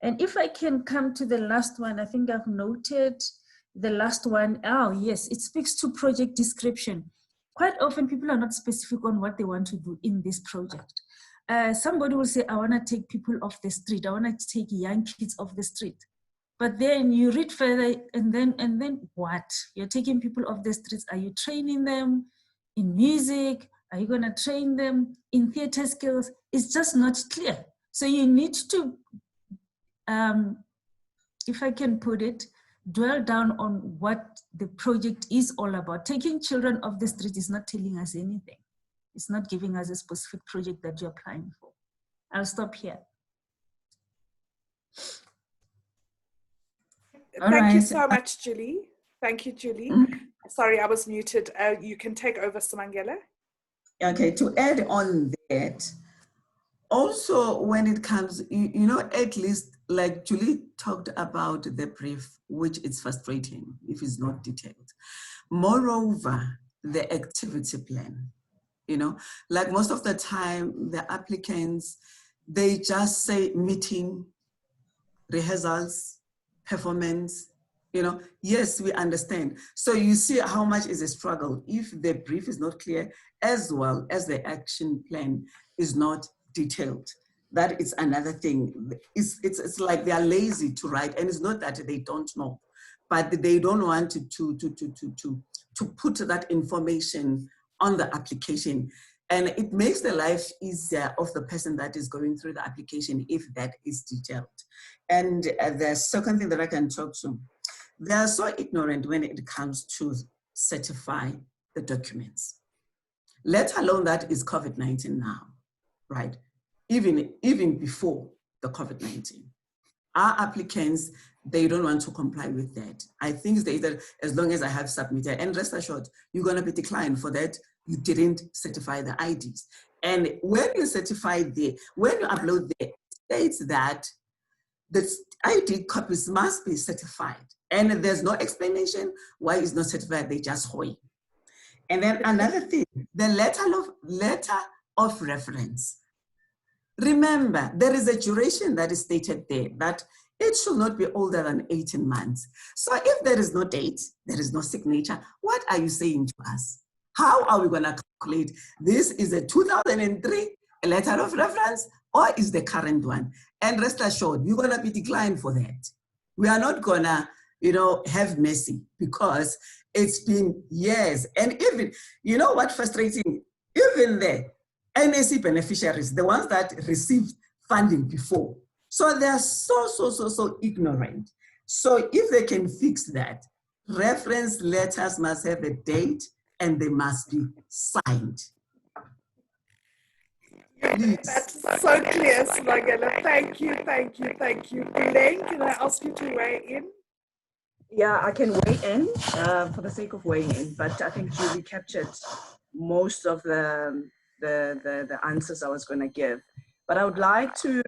And if I can come to the last one, I think I've noted the last one. Oh yes, it speaks to project description. Quite often people are not specific on what they want to do in this project. Somebody will say, I want to take people off the street. I want to take young kids off the street. But then you read further and then what? You're taking people off the streets. Are you training them in music? Are you going to train them in theater skills? It's just not clear. So you need to, if I can put it, dwell down on what the project is all about. Taking children off the street is not telling us anything. It's not giving us a specific project that you're applying for. I'll stop here. Thank you so much, Julie. Thank you, Julie. Sorry, I was muted. You can take over, Simangela. Okay, to add on that, also when it comes, you know, at least like Julie talked about the brief, which is frustrating if it's not detailed. Moreover, the activity plan, you know, like most of the time, the applicants, they just say meeting, rehearsals, performance, you know, yes, we understand. So you see how much is a struggle if the brief is not clear, as well as the action plan is not detailed. That is another thing. It's like they are lazy to write, and it's not that they don't know, but they don't want to put that information on the application. And it makes the life easier of the person that is going through the application if that is detailed. And the second thing that I can talk to, they are so ignorant when it comes to certify the documents. Let alone that is COVID-19 now, right? Even before the COVID-19. Our applicants, they don't want to comply with that. I think they that as long as I have submitted, and rest assured, you're gonna be declined for that. You didn't certify the IDs. And when you certify when you upload it states that the ID copies must be certified. And there's no explanation why it's not certified, they just hoy. And then another thing, the letter of reference. Remember, there is a duration that is stated there that it should not be older than 18 months. So if there is no date, there is no signature, what are you saying to us? How are we gonna calculate this is a 2003 letter of reference or is the current one? And rest assured, you're gonna be declined for that. We are not gonna have mercy, because it's been years. And even, you know what frustrating, even the NAC beneficiaries, the ones that received funding before, so they're so ignorant. So if they can fix that, reference letters must have a date and they must be signed. Please. That's so clear, Smangela. Thank you. Elaine, can I ask you to weigh in? Yeah, I can weigh in for the sake of weighing in, but I think Julie captured most of the answers I was going to give. But I would like to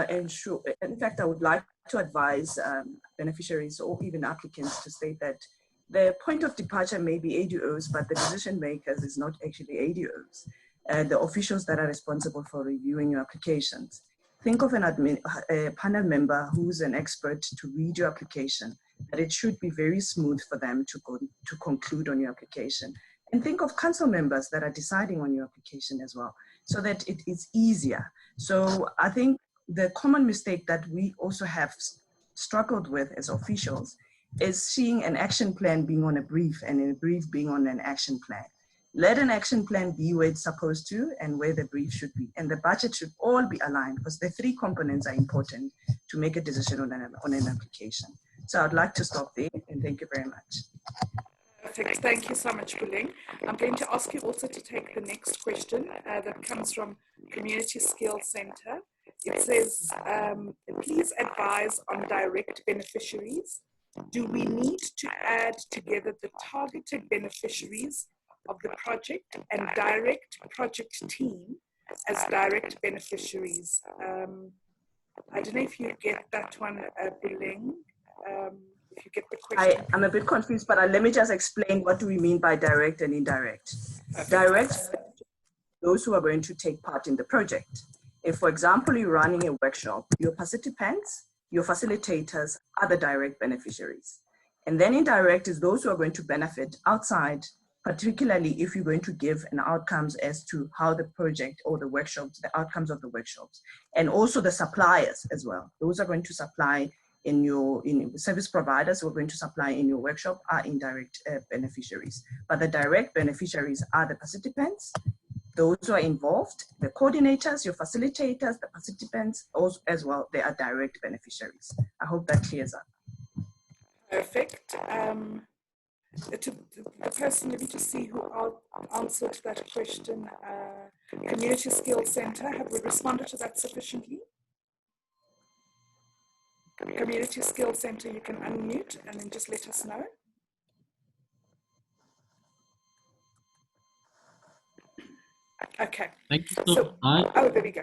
ensure, in fact, I would like to advise beneficiaries or even applicants to state that the point of departure may be ADOs, but the decision makers is not actually ADOs. The officials that are responsible for reviewing your applications. Think of a panel member who's an expert to read your application, that it should be very smooth for them to conclude on your application. And think of council members that are deciding on your application as well, so that it is easier. So I think the common mistake that we also have struggled with as officials is seeing an action plan being on a brief and a brief being on an action plan. Let an action plan be where it's supposed to and where the brief should be. And the budget should all be aligned, because the three components are important to make a decision on an application. So I'd like to stop there, and thank you very much. Perfect. Thank you so much, Buling. I'm going to ask you also to take the next question that comes from Community Skills Center. It says, please advise on direct beneficiaries. Do we need to add together the targeted beneficiaries of the project and direct project team as direct beneficiaries? I don't know if you get that one, Buling. If you get the question. I'm a bit confused, but let me just explain what do we mean by direct and indirect. Perfect. Direct, those who are going to take part in the project. If, for example, you're running a workshop, your participants, your facilitators are the direct beneficiaries. And then indirect is those who are going to benefit outside, particularly if you're going to give an outcomes as to how the project or the workshops, the outcomes of the workshops, and also the suppliers as well. Those are going to supply in service providers who are going to supply in your workshop are indirect beneficiaries. But the direct beneficiaries are the participants, those who are involved, the coordinators, your facilitators, the participants also, as well, they are direct beneficiaries. I hope that clears up. Perfect. The person, let me just see who answered that question. Community Skills Center, have we responded to that sufficiently? Community Skills Center, you can unmute and then just let us know. Okay. Thank you. So, oh, there we go.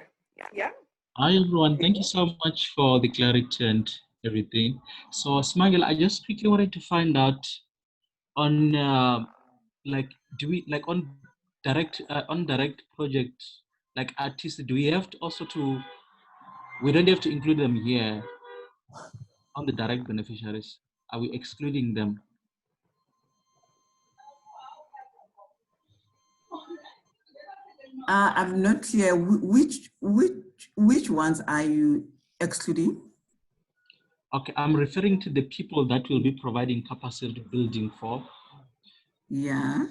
Yeah. Hi, everyone. Thank you so much for the clarity and everything. So, Smagel, I just quickly wanted to find out on, on direct projects, like artists, do we have to also we don't have to include them here on the direct beneficiaries? Are we excluding them? I'm not clear. Which ones are you excluding? Okay, I'm referring to the people that will be providing capacity building for. Yeah.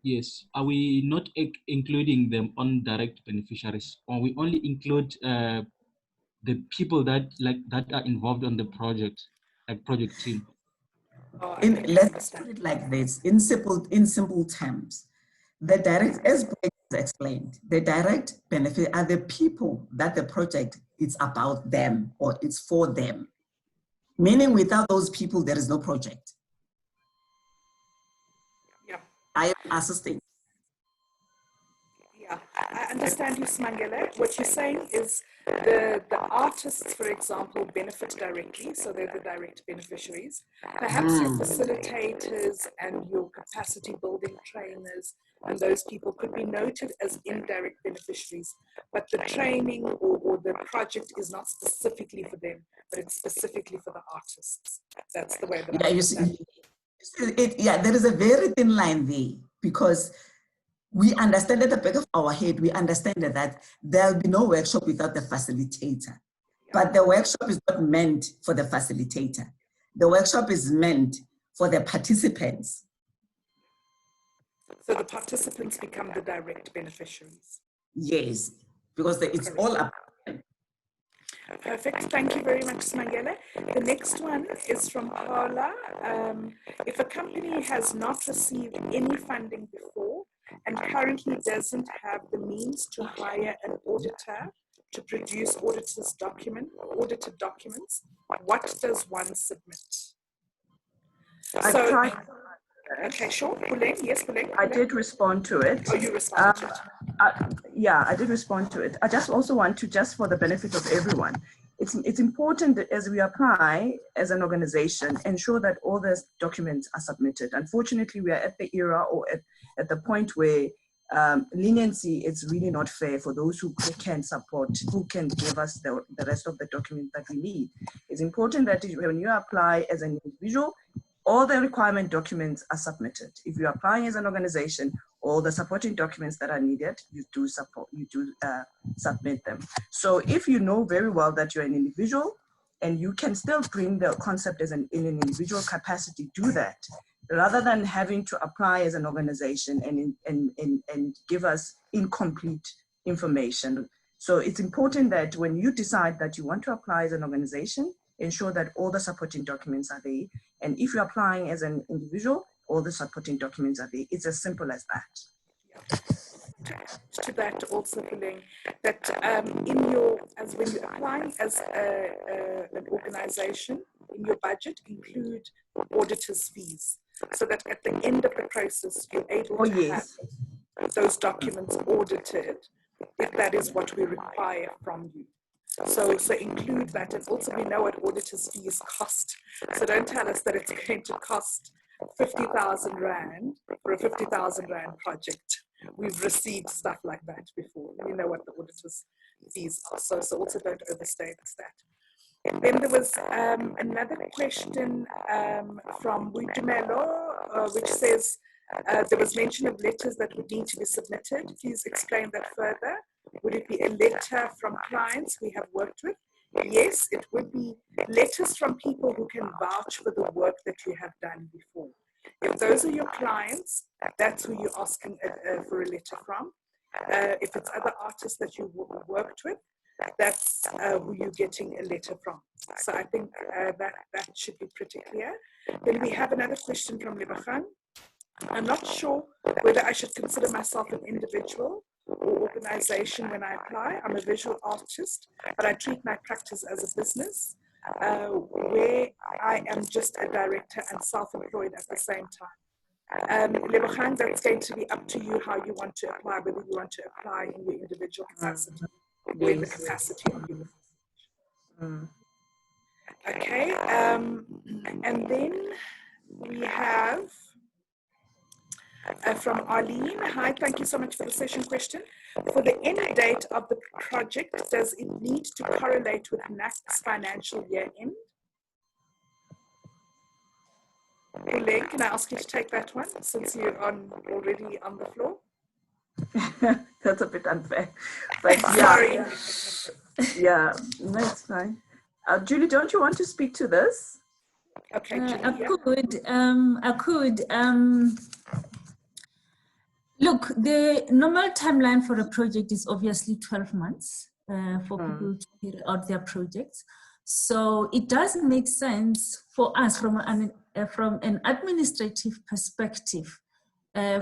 Yes. Are we not including them on direct beneficiaries, or we only include the people that are involved on the project, like project team? Let's put it like this, in simple terms. The direct, as Blake has explained, the direct benefit are the people that the project is about them or it's for them. Meaning without those people, there is no project. Yeah. I am assisting. Yeah, I understand you, Smangela. What you're saying is the artists, for example, benefit directly, so they're the direct beneficiaries. Perhaps your facilitators and your capacity building trainers and those people could be noted as indirect beneficiaries, but the training or the project is not specifically for them, but it's specifically for the artists. That's the way that I understand it. Yeah, there is a very thin line there, because we understand at the back of our head, we understand that there will be no workshop without the facilitator. But the workshop is not meant for the facilitator. the workshop is meant for the participants. So the participants become the direct beneficiaries. Yes, because it's all up. Perfect. Thank you very much, Smangela. The next one is from Paula. If a company has not received any funding before and currently doesn't have the means to hire an auditor to produce audited documents, what does one submit? Okay, sure. Puleng, yes, Puleng. I did respond to it. Oh, you responded to it. Yeah, I did respond to it. I just also want to, just for the benefit of everyone, it's important that as we apply as an organization, ensure that all the documents are submitted. Unfortunately, we are at the era or at the point where leniency is really not fair for those who can support, who can give us the rest of the documents that we need. It's important that when you apply as an individual, all the requirement documents are submitted. If you're applying as an organization, all the supporting documents that are needed, you do submit them. So if you know very well that you're an individual and you can still bring the concept as in an individual capacity, do that, rather than having to apply as an organization and give us incomplete information. So it's important that when you decide that you want to apply as an organization, ensure that all the supporting documents are there. And if you're applying as an individual, all the supporting documents are there. It's as simple as that. To that also, Puleng, that when you're applying as an organization, in your budget include auditors' fees, so that at the end of the process, you're able to have those documents audited, if that is what we require from you. So include that, and also we know what auditors' fees cost. So don't tell us that it's going to cost 50,000 Rand for a 50,000 Rand project. We've received stuff like that before. We know what the auditors' fees are. So also don't overstate that. And then there was another question from Witumelo, which says, there was mention of letters that would need to be submitted. Please explain that further. Would it be a letter from clients we have worked with? Yes, it would be letters from people who can vouch for the work that you have done before. If those are your clients, that's who you're asking for a letter from. If it's other artists that you worked with, that's who you're getting a letter from. So I think that should be pretty clear. Then we have another question from Lebachan. I'm not sure whether I should consider myself an individual or organization when I apply. I'm a visual artist, but I treat my practice as a business where I am just a director and self-employed at the same time. Lebachan, that's going to be up to you how you want to apply, whether you want to apply in your individual capacity or in the capacity of your Okay, and then we have from Arlene. Hi, thank you so much for the session question. For the end date of the project, does it need to correlate with NAC's financial year end? Puleng, can I ask you to take that one since you're already on the floor? That's a bit unfair, but Sorry. Yeah, no, it's fine. Julie, don't you want to speak to this? Okay, Julie, I could. Look, the normal timeline for a project is obviously 12 months for people to carry out their projects. So it does make sense for us from an administrative perspective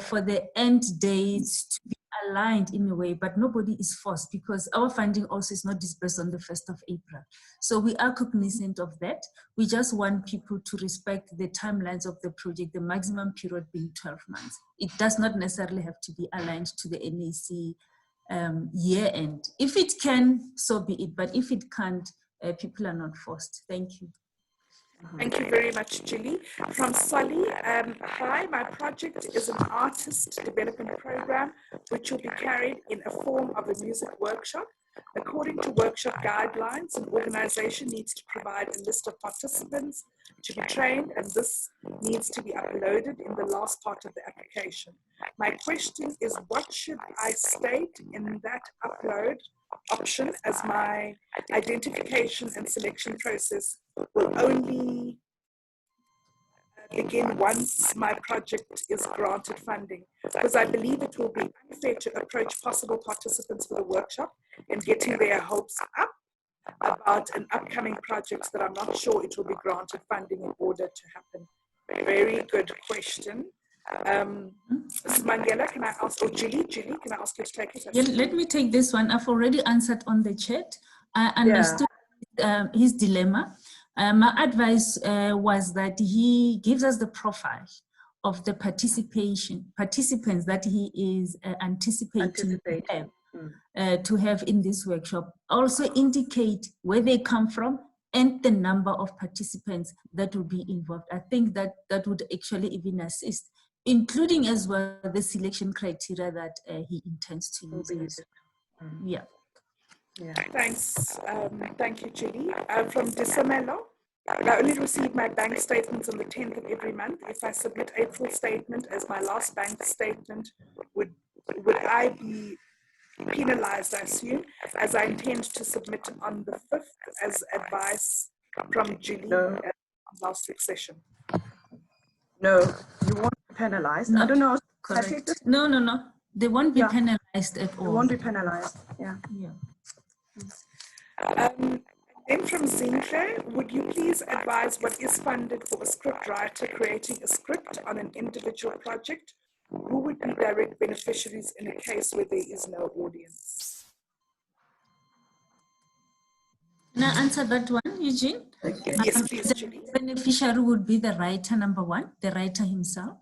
for the end dates to be aligned in a way, but nobody is forced because our funding also is not disbursed on the 1st of April. So we are cognizant of that. We just want people to respect the timelines of the project, the maximum period being 12 months. It does not necessarily have to be aligned to the NAC year end. If it can, so be it, but if it can't, people are not forced. Thank you. Thank you very much, Julie. From Solly, hi, my project is an artist development program which will be carried in a form of a music workshop. According to workshop guidelines, an organization needs to provide a list of participants to be trained, and this needs to be uploaded in the last part of the application. My question is, what should I state in that upload option, as my identification and selection process will only begin once my project is granted funding, because I believe it will be unfair to approach possible participants for the workshop and getting their hopes up about an upcoming project that I'm not sure it will be granted funding in order to happen. Very good question. Mangela, can I ask, or Julie, can I ask you to take it? Yeah, let me take this one. I've already answered on the chat. I understood his dilemma. My advice was that he gives us the profile of the participants that he is anticipating to have in this workshop. Also indicate where they come from and the number of participants that will be involved. I think that that would actually even assist, including as well the selection criteria that he intends to use. Yeah. Thanks. Thank you, Julie. From Disamelo, I only receive my bank statements on the 10th of every month. If I submit April statement as my last bank statement, would I be penalized, I assume, as I intend to submit on the 5th as advice from Julie at last week's session? No, you won't be penalized. No, I don't know. correct. No. They won't be penalized at all. You won't be penalized. Yeah. Then from Zinhle, would you please advise what is funded for a script writer creating a script on an individual project? Who would be direct beneficiaries in a case where there is no audience? Can I answer that one, Eugene? Yes, please, Julie. The beneficiary would be the writer, number one, the writer himself,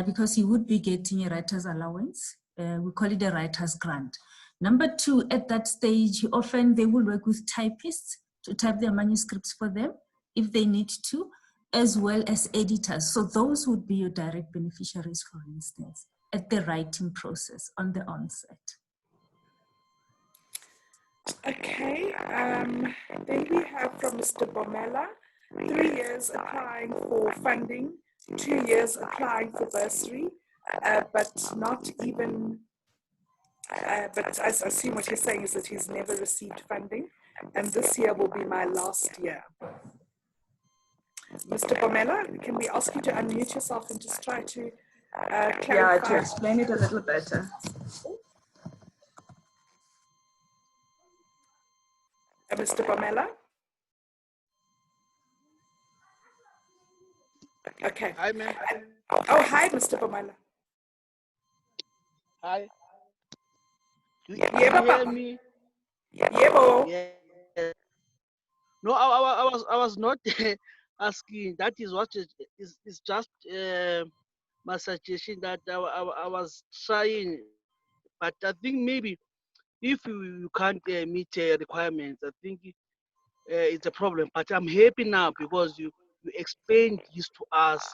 because he would be getting a writer's allowance. We call it a writer's grant. Number two, at that stage, often they will work with typists to type their manuscripts for them if they need to, as well as editors. So those would be your direct beneficiaries, for instance, at the writing process on the onset. Okay, then we have from Mr. Bomela, 3 years applying for funding, 2 years applying for bursary, but not even, but I assume what he's saying is that he's never received funding, and this year will be my last year. Mr. Bomela, can we ask you to unmute yourself and just try to clarify? Yeah, to explain it a little better. Mr. Bomela? Okay. Hi, ma'am. Oh, hi, Mr. Bomela. Hi. Do you Yeah, hear me? Yeah, Bo. Yeah. No, I was not asking. That is what is just my suggestion that I was trying, but I think maybe if you can't meet requirements, I think it's a problem. But I'm happy now because you explained this to us,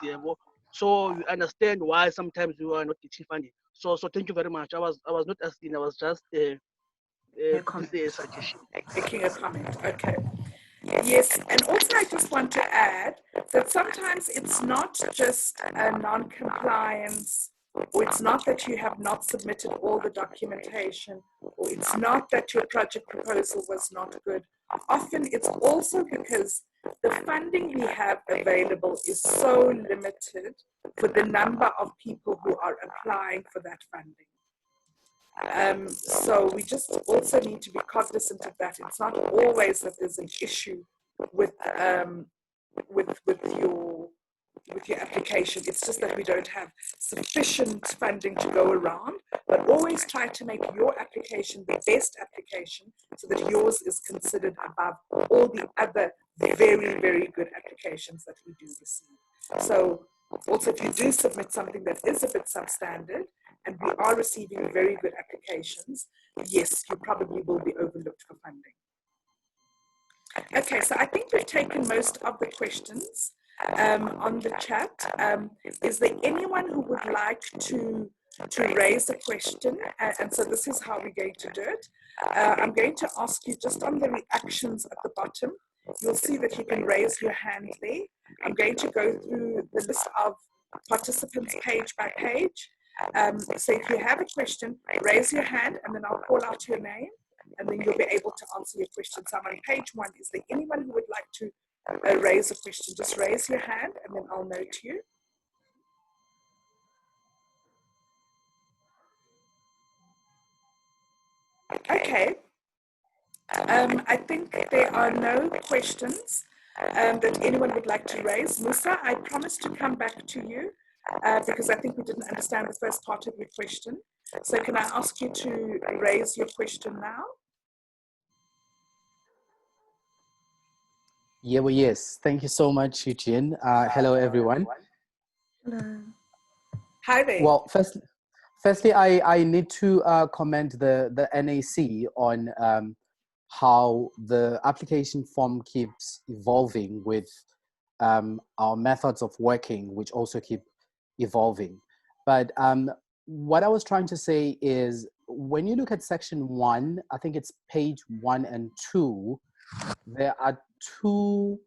so you understand why sometimes you are not getting funding. So thank you very much. I was not asking. I was just a suggestion. Making a comment. Okay. Yes, and also I just want to add that sometimes it's not just a non-compliance, or it's not that you have not submitted all the documentation, or it's not that your project proposal was not good. Often it's also because the funding we have available is so limited for the number of people who are applying for that funding. So we just also need to be cognizant of that. It's not always that there's an issue with your application. It's just that we don't have sufficient funding to go around. But always try to make your application the best application so that yours is considered above all the other very, very good applications that we do receive. So also, if you do submit something that is a bit substandard, and we are receiving very good applications, yes, you probably will be overlooked for funding. Okay, so I think we've taken most of the questions on the chat. Is there anyone who would like to raise a question? And so this is how we're going to do it. I'm going to ask you just on the reactions at the bottom. You'll see that you can raise your hand there. I'm going to go through the list of participants page by page. So if you have a question, raise your hand and then I'll call out your name and then you'll be able to answer your question. So I'm on page 1. Is there anyone who would like to raise a question? Just raise your hand and then I'll note you. Okay. I think there are no questions that anyone would like to raise. Musa, I promise to come back to you because I think we didn't understand the first part of your question. So can I ask you to raise your question now? Yeah, well, yes. Thank you so much, Eugene. Hello, everyone. Hello. Hi there. Well, firstly, I need to commend the NAC on how the application form keeps evolving with our methods of working, which also keep evolving. But what I was trying to say is, when you look at section 1, I think it's page 1 and 2, there are 2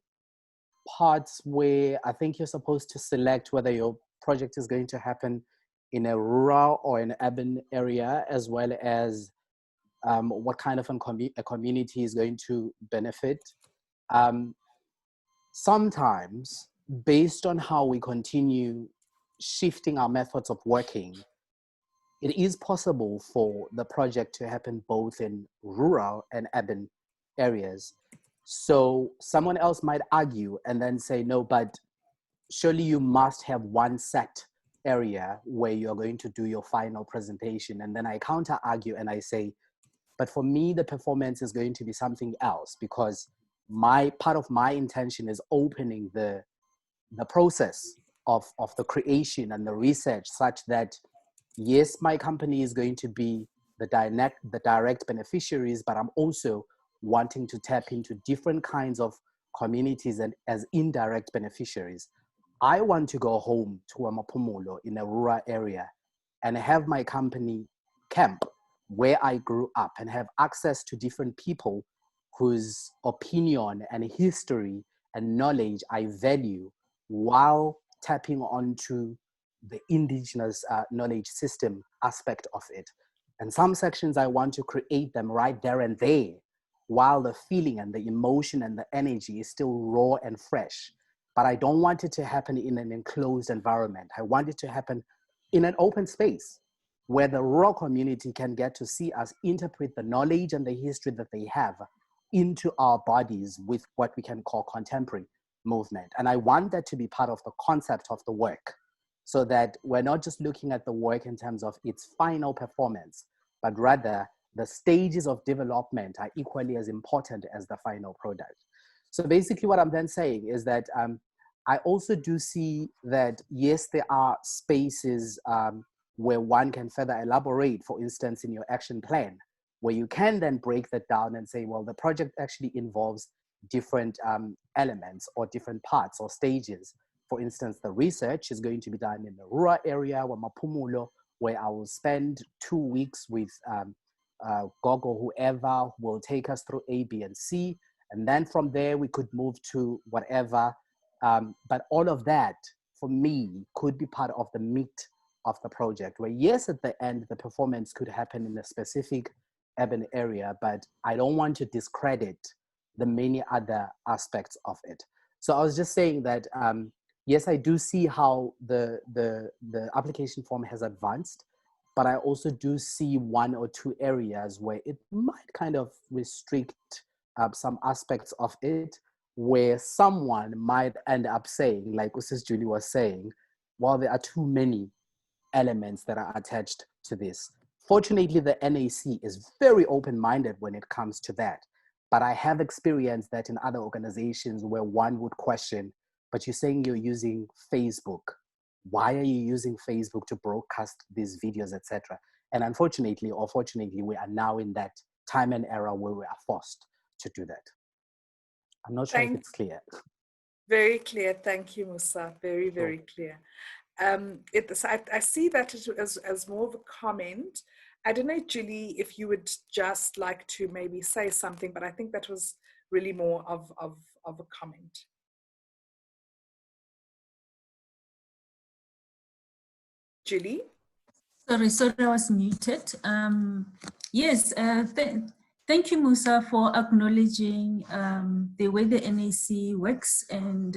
parts where I think you're supposed to select whether your project is going to happen in a rural or an urban area, as well as what kind of a community is going to benefit. Sometimes, based on how we continue shifting our methods of working, it is possible for the project to happen both in rural and urban areas. So someone else might argue and then say, no, but surely you must have one set area where you're going to do your final presentation. And then I counter argue and I say, but for me, the performance is going to be something else, because part of my intention is opening the process of the creation and the research, such that, yes, my company is going to be the direct beneficiaries, but I'm also wanting to tap into different kinds of communities and as indirect beneficiaries. I want to go home to Amapumulo in a rural area and have my company camp where I grew up and have access to different people whose opinion and history and knowledge I value, while tapping onto the indigenous knowledge system aspect of it. And some sections I want to create them right there and there, while the feeling and the emotion and the energy is still raw and fresh. But I don't want it to happen in an enclosed environment. I want it to happen in an open space where the rural community can get to see us interpret the knowledge and the history that they have into our bodies with what we can call contemporary movement. And I want that to be part of the concept of the work, so that we're not just looking at the work in terms of its final performance, but rather the stages of development are equally as important as the final product. So basically what I'm then saying is that I also do see that, yes, there are spaces where one can further elaborate, for instance, in your action plan, where you can then break that down and say, well, the project actually involves different elements or different parts or stages. For instance, the research is going to be done in the rural area, Mapumulo, where I will spend 2 weeks with Gogo, whoever will take us through A, B, and C. And then from there, we could move to whatever. But all of that, for me, could be part of the meat of the project, where, yes, at the end, the performance could happen in a specific urban area, but I don't want to discredit the many other aspects of it. So I was just saying that, yes, I do see how the application form has advanced, but I also do see 1 or 2 areas where it might kind of restrict some aspects of it, where someone might end up saying, like Mrs. Julie was saying, well, there are too many elements that are attached to this. Fortunately, the NAC is very open-minded when it comes to that. But I have experienced that in other organizations where one would question, but you're saying you're using Facebook. Why are you using Facebook to broadcast these videos, etc.? And unfortunately, or fortunately, we are now in that time and era where we are forced to do that. I'm not sure if it's clear. Very clear. Thank you, Musa. Very, very clear. I see that as more of a comment. I don't know, Julie, if you would just like to maybe say something, but I think that was really more of a comment. Julie? Sorry, I was muted. Yes, thank you, Musa, for acknowledging the way the NAC works and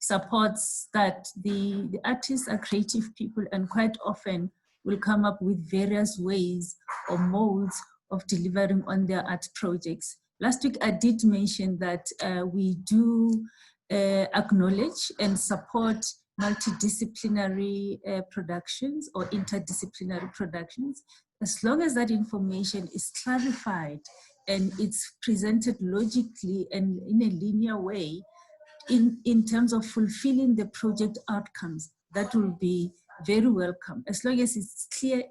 supports that the artists are creative people and quite often will come up with various ways or modes of delivering on their art projects. Last week, I did mention that we do acknowledge and support multidisciplinary productions or interdisciplinary productions, as long as that information is clarified and it's presented logically and in a linear way in terms of fulfilling the project outcomes. That will be very welcome, as long as it's clear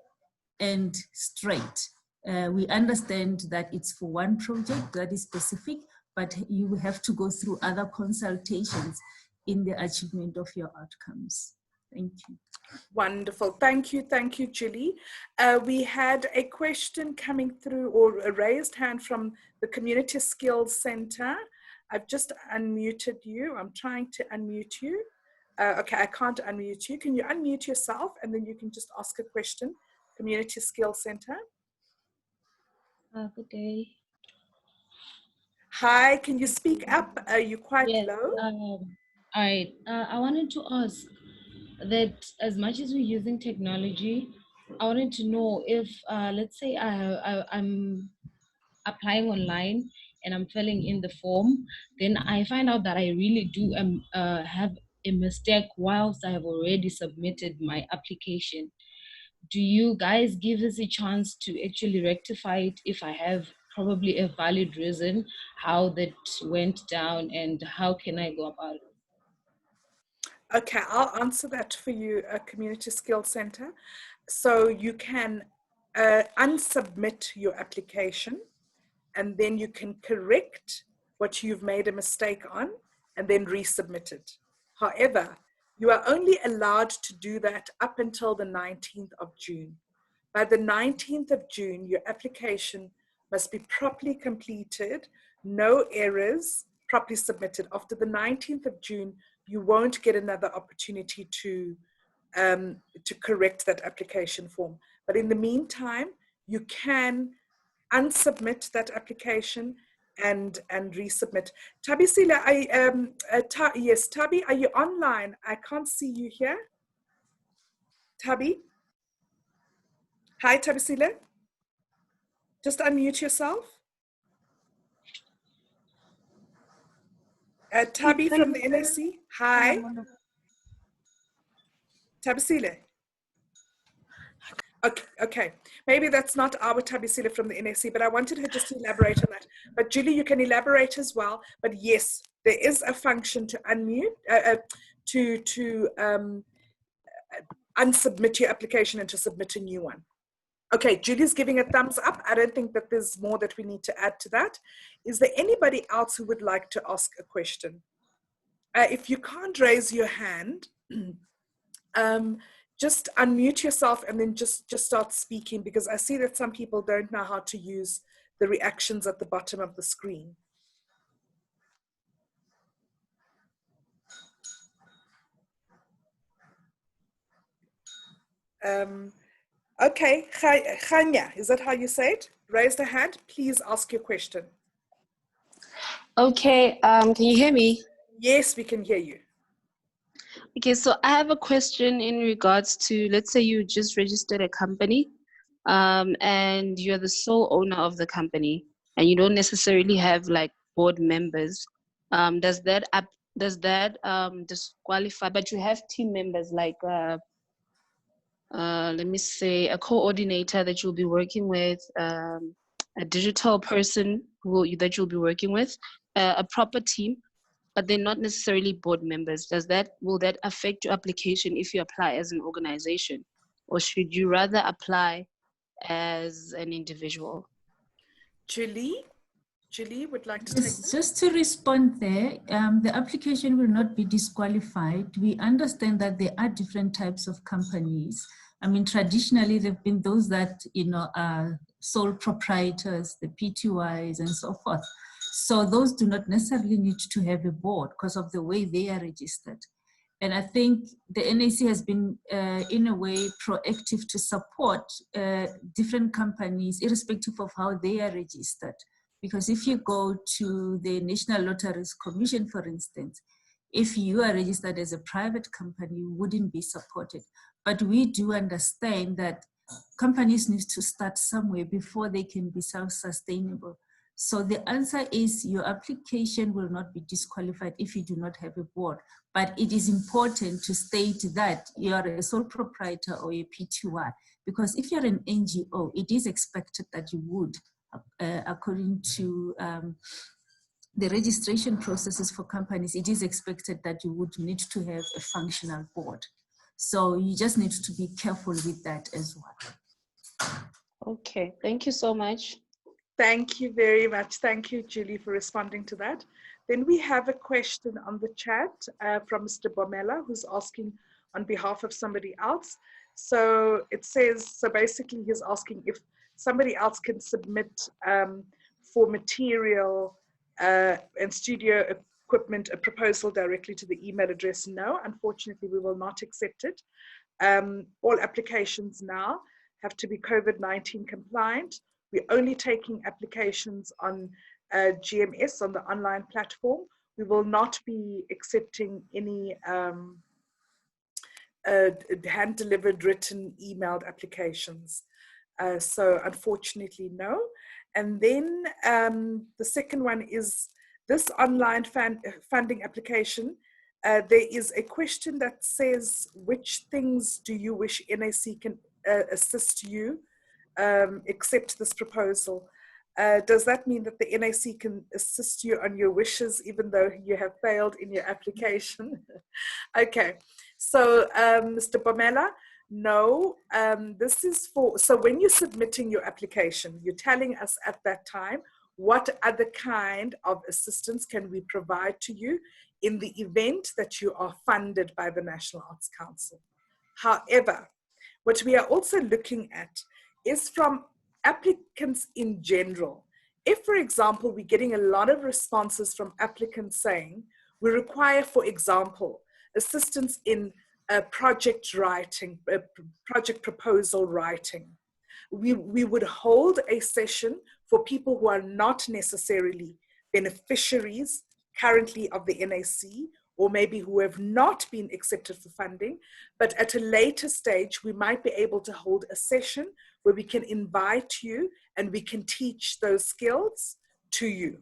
and straight. We understand that it's for one project that is specific, but you will have to go through other consultations in the achievement of your outcomes. Thank you. Wonderful. Thank you, Julie. We had a question coming through, or a raised hand from the Community Skills Center. I've just unmuted you. I'm trying to unmute you. Okay, I can't unmute you. Can you unmute yourself and then you can just ask a question? Community Skills Center. Good day. Hi, can you speak up? Are you quite Yes, low? all right. I wanted to ask that as much as we're using technology, I wanted to know if, let's say I'm applying online and I'm filling in the form, then I find out that I really do have a mistake whilst I have already submitted my application. Do you guys give us a chance to actually rectify it if I have probably a valid reason how that went down, and how can I go about it? Okay, I'll answer that for you, Community Skills Center. So you can unsubmit your application, and then you can correct what you've made a mistake on and then resubmit it. However, you are only allowed to do that up until the 19th of June. By the 19th of June, your application must be properly completed, no errors, properly submitted. After the 19th of June, you won't get another opportunity to correct that application form. But in the meantime, you can unsubmit that application and resubmit. Tabisile, yes, Tabi, are you online? I can't see you here. Tabi? Hi, Tabisile. Just unmute yourself. Tabi from the NAC. Hi. Tabisile. Okay. Maybe that's not our Tabisile from the NAC, but I wanted her just to elaborate on that. But Julie, you can elaborate as well. But yes, there is a function to unmute, to unsubmit your application and to submit a new one. Okay, Julie's giving a thumbs up. I don't think that there's more that we need to add to that. Is there anybody else who would like to ask a question? If you can't raise your hand, just unmute yourself and then just start speaking, because I see that some people don't know how to use the reactions at the bottom of the screen. Okay, Khanya, is that how you say it? Raise the hand, please ask your question. Okay, can you hear me? Yes, we can hear you. Okay, so I have a question in regards to, let's say you just registered a company and you're the sole owner of the company and you don't necessarily have like board members. Does that disqualify, but you have team members like, let me say, a coordinator that you'll be working with, a digital person that you'll be working with, a proper team, but they're not necessarily board members. Will that affect your application if you apply as an organization, or should you rather apply as an individual? Julie would like to Yes, take that. just to respond there, the application will not be disqualified. We understand that there are different types of companies. I mean, traditionally, there have been those that, are sole proprietors, the PTYs and so forth. So those do not necessarily need to have a board because of the way they are registered. And I think the NAC has been, in a way, proactive to support different companies, irrespective of how they are registered. Because if you go to the National Lotteries Commission, for instance, If you are registered as a private company, you wouldn't be supported. But we do understand that companies need to start somewhere before they can be self-sustainable. So the answer is your application will not be disqualified if you do not have a board. But it is important to state that you are a sole proprietor or a PTY, because if you're an NGO, it is expected that you would, according to the registration processes for companies, it is expected that you would need to have a functional board. So you just need to be careful with that as well. Okay, thank you so much. Thank you very much. Thank you, Julie, for responding to that. Then we have a question on the chat from Mr. Bomela, who's asking on behalf of somebody else. So it says, so basically he's asking if somebody else can submit for material and studio equipment a proposal directly to the email address. No, unfortunately, we will not accept it. All applications now have to be COVID-19 compliant. We're only taking applications on GMS, on the online platform. We will not be accepting any hand-delivered, written, emailed applications. So unfortunately, no. And then the second one is this online funding application. There is a question that says, which things do you wish NAC can assist you accept this proposal? Does that mean that the NAC can assist you on your wishes even though you have failed in your application? Okay, so Mr. Bomela, no, this is for, so when you're submitting your application, you're telling us at that time, what other kind of assistance can we provide to you in the event that you are funded by the National Arts Council? However, what we are also looking at is from applicants in general. If, for example, we're getting a lot of responses from applicants saying, we require, for example, assistance in project writing, project proposal writing, we would hold a session for people who are not necessarily beneficiaries currently of the NAC, or maybe who have not been accepted for funding, but at a later stage, we might be able to hold a session where we can invite you and we can teach those skills to you.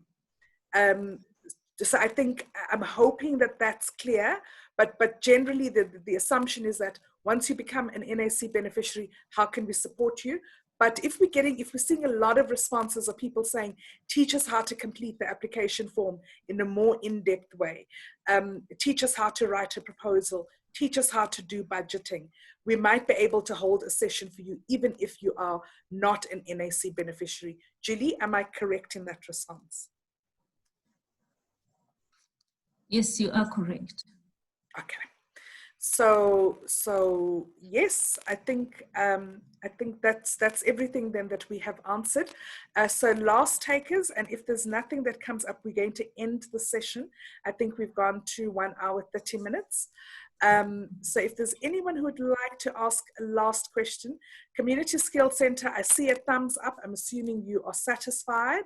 So I think, I'm hoping that that's clear, but generally the assumption is that once you become an NAC beneficiary, how can we support you? But if we're seeing a lot of responses of people saying, teach us how to complete the application form in a more in-depth way, teach us how to write a proposal, teach us how to do budgeting, we might be able to hold a session for you, even if you are not an NAC beneficiary. Julie, am I correct in that response? Yes, you are correct. Okay. So yes, I think that's everything then that we have answered. So last takers, and if there's nothing that comes up, we're going to end the session. I think we've gone to 1 hour, 30 minutes. So if there's anyone who would like to ask a last question, Community Skills Center, I see a thumbs up. I'm assuming you are satisfied.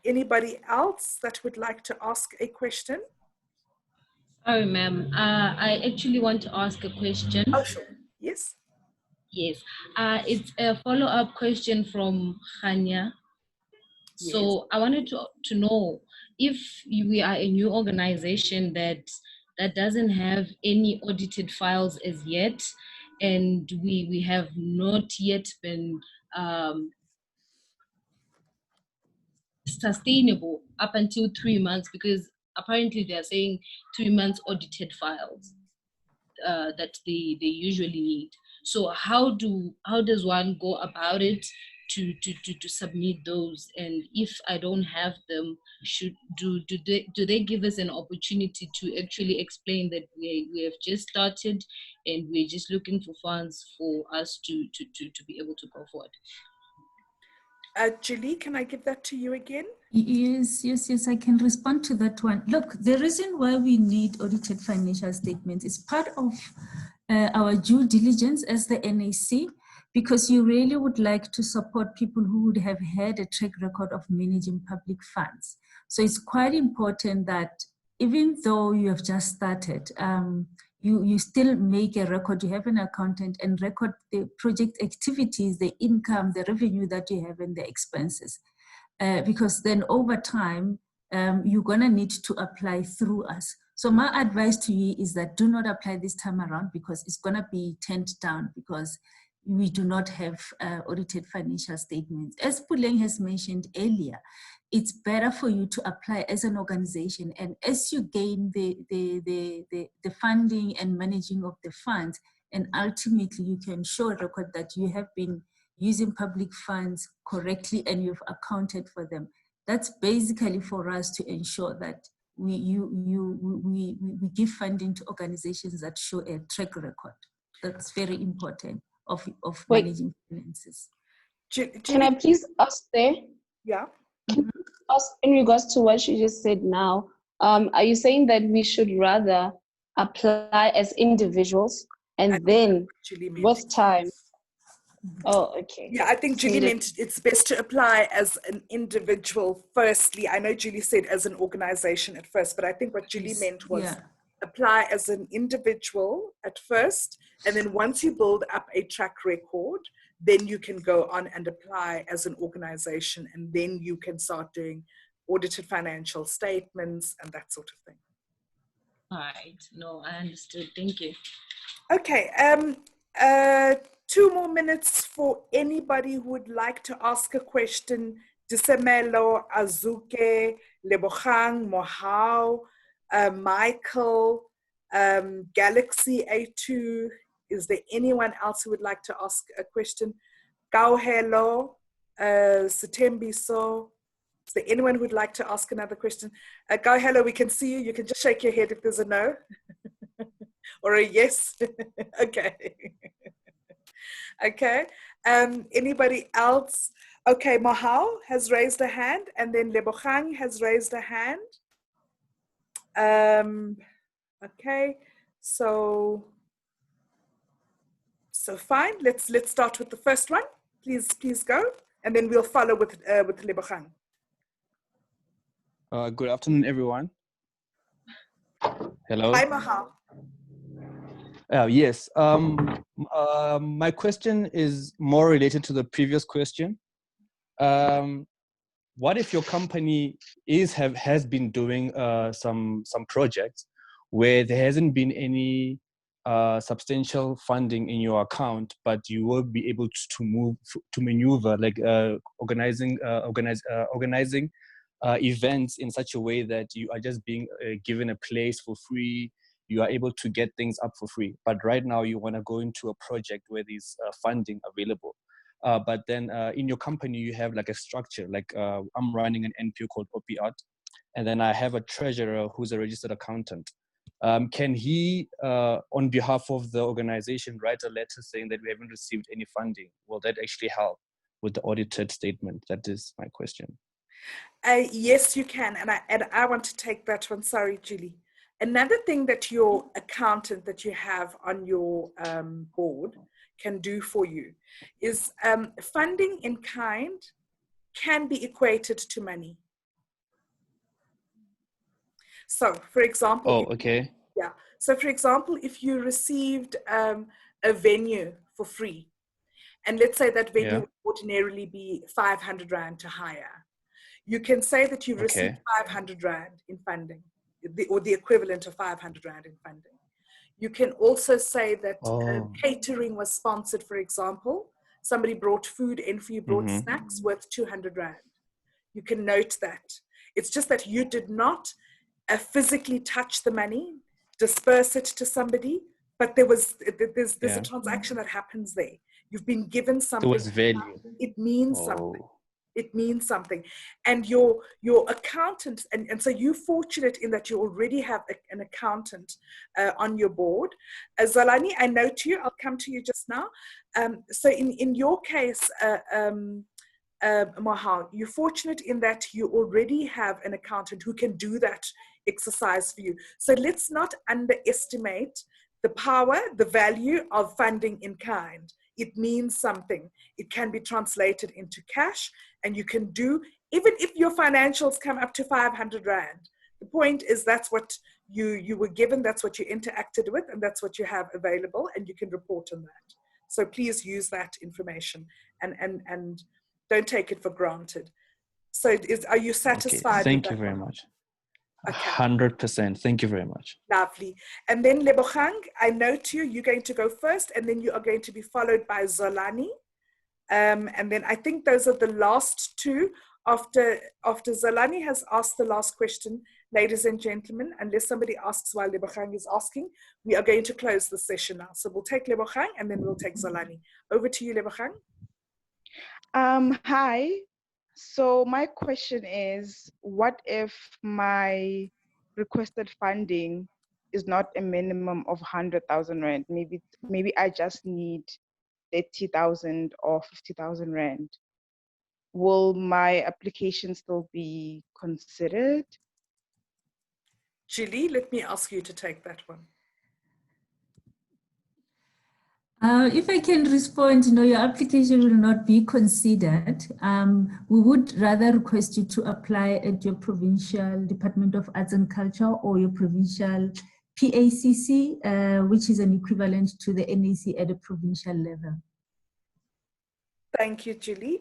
Anybody else that would like to ask a question? Sorry, ma'am. I actually want to ask a question. Oh, sure. Yes. Yes. It's a follow-up question from Khanya. Yes. So I wanted to know if we are a new organization that doesn't have any audited files as yet, and we have not yet been sustainable up until 3 months, because apparently they're saying 3 months audited files that they usually need. So how does one go about it to submit those? And if I don't have them, do they give us an opportunity to actually explain that we have just started and we're just looking for funds for us to be able to go forward? Julie, can I give that to you again? Yes, I can respond to that one. Look, the reason why we need audited financial statements is part of our due diligence as the NAC, because you really would like to support people who would have had a track record of managing public funds. So it's quite important that even though you have just started, you still make a record. You have an accountant and record the project activities, the income, the revenue that you have, and the expenses. Because then over time, you're gonna need to apply through us. So my advice to you is that do not apply this time around, because it's gonna be turned down because we do not have audited financial statements. As Puleng has mentioned earlier, it's better for you to apply as an organization, and as you gain the funding and managing of the funds, and ultimately you can show a record that you have been using public funds correctly and you've accounted for them. That's basically for us to ensure that we give funding to organizations that show a track record. That's very important of Wait. managing finances. Can I please ask there? Yeah. Ask in regards to what you just said now. Are you saying that we should rather apply as individuals and then with time? Oh, okay. Yeah, I think Julie meant it's best to apply as an individual firstly. I know Julie said as an organization at first, but I think what Julie meant was apply as an individual at first, and then once you build up a track record, then you can go on and apply as an organization, and then you can start doing audited financial statements and that sort of thing. All right. No, I understood. Thank you. Okay. 2 more minutes for anybody who would like to ask a question. Disemelo, Azuke, Lebogang, Mohau, Michael, Galaxy A2. Is there anyone else who would like to ask a question? Gauhelo, Sitembiso. Is there anyone who would like to ask another question? Gauhelo, we can see you. You can just shake your head if there's a no or a yes. Okay. Okay. Anybody else? Okay, Mahal has raised a hand, and then Lebogang has raised a hand. Okay, so fine. Let's start with the first one. Please go, and then we'll follow with Lebogang. Good afternoon, everyone. Hello. Hi, Mahal. Yes. My question is more related to the previous question. What if your company has been doing some projects where there hasn't been any substantial funding in your account, but you will be able to maneuver, like organizing events in such a way that you are just being given a place for free. You are able to get things up for free. But right now you want to go into a project where there's funding available. But then in your company, you have like a structure, like I'm running an NPO called OPIAT, and then I have a treasurer who's a registered accountant. Can he, on behalf of the organization, write a letter saying that we haven't received any funding? Will that actually help with the audited statement? That is my question. Yes, you can. And I want to take that one. Sorry, Julie. Another thing that your accountant that you have on your board can do for you is funding in kind can be equated to money. So, for example, So, for example, if you received a venue for free, and let's say that venue would ordinarily be 500 Rand to hire, you can say that you received 500 Rand in funding, or the equivalent of 500 Rand in funding. You can also say that catering was sponsored, for example. Somebody brought food in for you, brought snacks worth 200 Rand. You can note that. It's just that you did not physically touch the money, disperse it to somebody, but there's a transaction that happens there. You've been given something. There was value. It means something. It means something. And your accountant, and so you're fortunate in that you already have an accountant on your board. Zalani, I know to you, I'll come to you just now. So in your case, Mahal, you're fortunate in that you already have an accountant who can do that exercise for you. So let's not underestimate the power, the value of funding in kind. It means something. It can be translated into cash, and you can do, even if your financials come up to 500 Rand, The point is that's what you were given, that's what you interacted with, and that's what you have available, and you can report on that. So please use that information and don't take it for granted. So are you satisfied? Okay, thank with you that very one? much. Okay. 100%. Thank you very much. Lovely. And then Lebogang, I note you're going to go first, and then you are going to be followed by Zolani. And then I think those are the last two. After Zolani has asked the last question, ladies and gentlemen, unless somebody asks while Lebogang is asking, we are going to close the session now. So we'll take Lebogang and then we'll take Zolani. Over to you, Lebogang. Hi. So my question is, what if my requested funding is not a minimum of 100,000 rand? Maybe I just need 30,000 or 50,000 rand. Will my application still be considered? Julie, let me ask you to take that one. If I can respond, your application will not be considered. We would rather request you to apply at your provincial Department of Arts and Culture or your provincial PACC, which is an equivalent to the NAC at a provincial level. Thank you, Julie.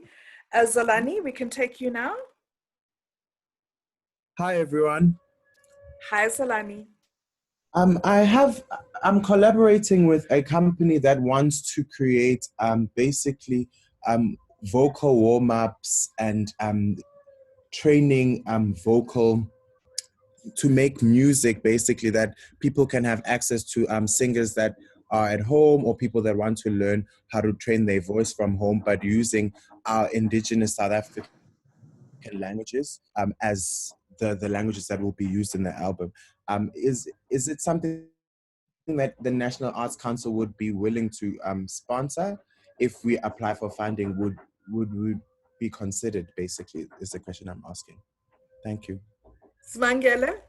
Zolani, we can take you now. Hi, everyone. Hi, Zolani. I'm collaborating with a company that wants to create basically vocal warm-ups and training vocal to make music basically that people can have access to, singers that are at home or people that want to learn how to train their voice from home, but using our Indigenous South African languages as the languages that will be used in the album. Is it something that the National Arts Council would be willing to sponsor? If we apply for funding, would we be considered, basically, is the question I'm asking. Thank you. Smangele?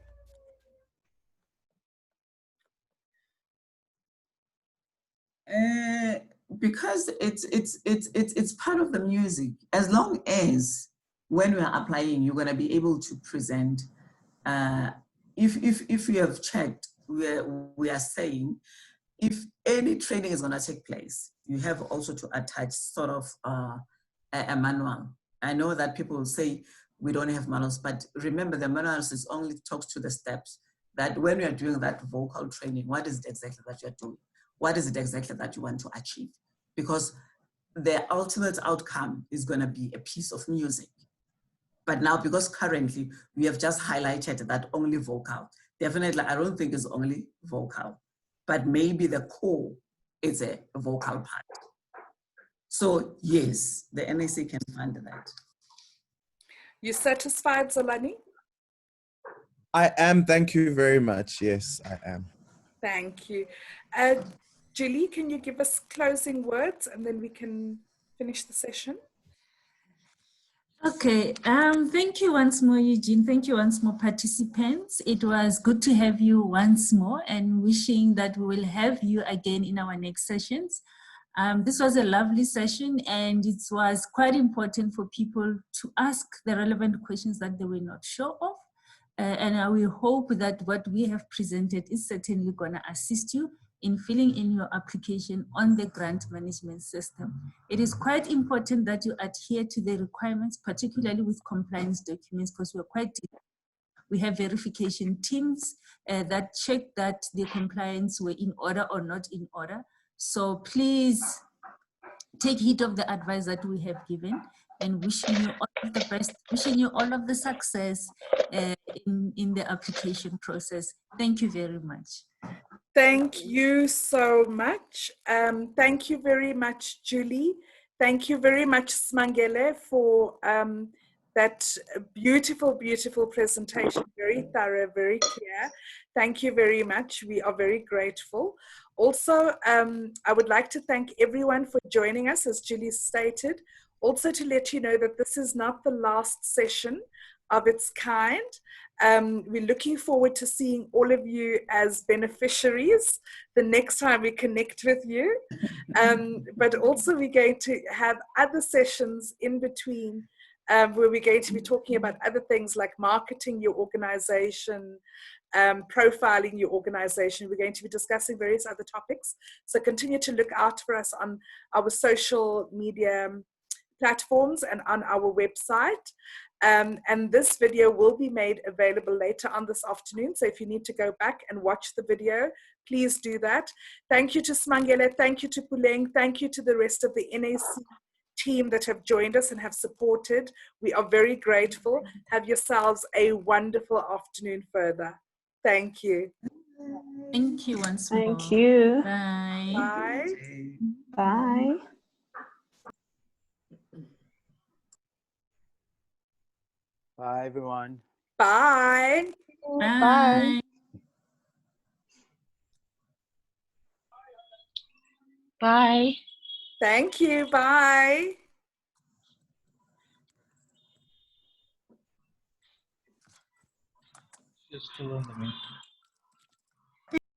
Because it's part of the music. As long as when we are applying, you're going to be able to present. If you have checked, we are saying if any training is going to take place, you have also to attach sort of a manual. I know that people will say we don't have manuals, but remember the manuals is only talks to the steps that when we are doing that vocal training, what is it exactly that you're doing? What is it exactly that you want to achieve? Because the ultimate outcome is going to be a piece of music. But now, because currently we have just highlighted that only vocal, definitely I don't think it's only vocal, but maybe the core is a vocal part. So yes, the NAC can fund that. You satisfied, Zolani? I am, thank you very much. Yes, I am. Thank you. Julie, can you give us closing words and then we can finish the session? Okay, thank you once more, Eugene. Thank you once more, participants. It was good to have you once more and wishing that we will have you again in our next sessions. This was a lovely session and it was quite important for people to ask the relevant questions that they were not sure of. And I will hope that what we have presented is certainly going to assist you in filling in your application on the grant management system. It is quite important that you adhere to the requirements, particularly with compliance documents, because we're quite deep. We have verification teams that check that the compliance were in order or not in order. So please take heed of the advice that we have given and wishing you all of the best, wishing you all of the success in the application process. Thank you very much. Thank you so much. Thank you very much, Julie. Thank you very much, Smangele, for that beautiful, beautiful presentation. Very thorough, very clear. Thank you very much. We are very grateful. Also, I would like to thank everyone for joining us, as Julie stated. Also to let you know that this is not the last session of its kind. We're looking forward to seeing all of you as beneficiaries the next time we connect with you. But also we're going to have other sessions in between where we're going to be talking about other things like marketing your organization, profiling your organization. We're going to be discussing various other topics. So continue to look out for us on our social media platforms and on our website. And this video will be made available later on this afternoon. So if you need to go back and watch the video, please do that. Thank you to Smangele, thank you to Puleng, thank you to the rest of the NAC team that have joined us and have supported. We are very grateful. Have yourselves a wonderful afternoon further. Thank you. Thank you once more. Thank you. Bye. Bye. Bye. Bye, everyone. Bye. Bye. Bye. Thank you. Bye. Just still on the meeting.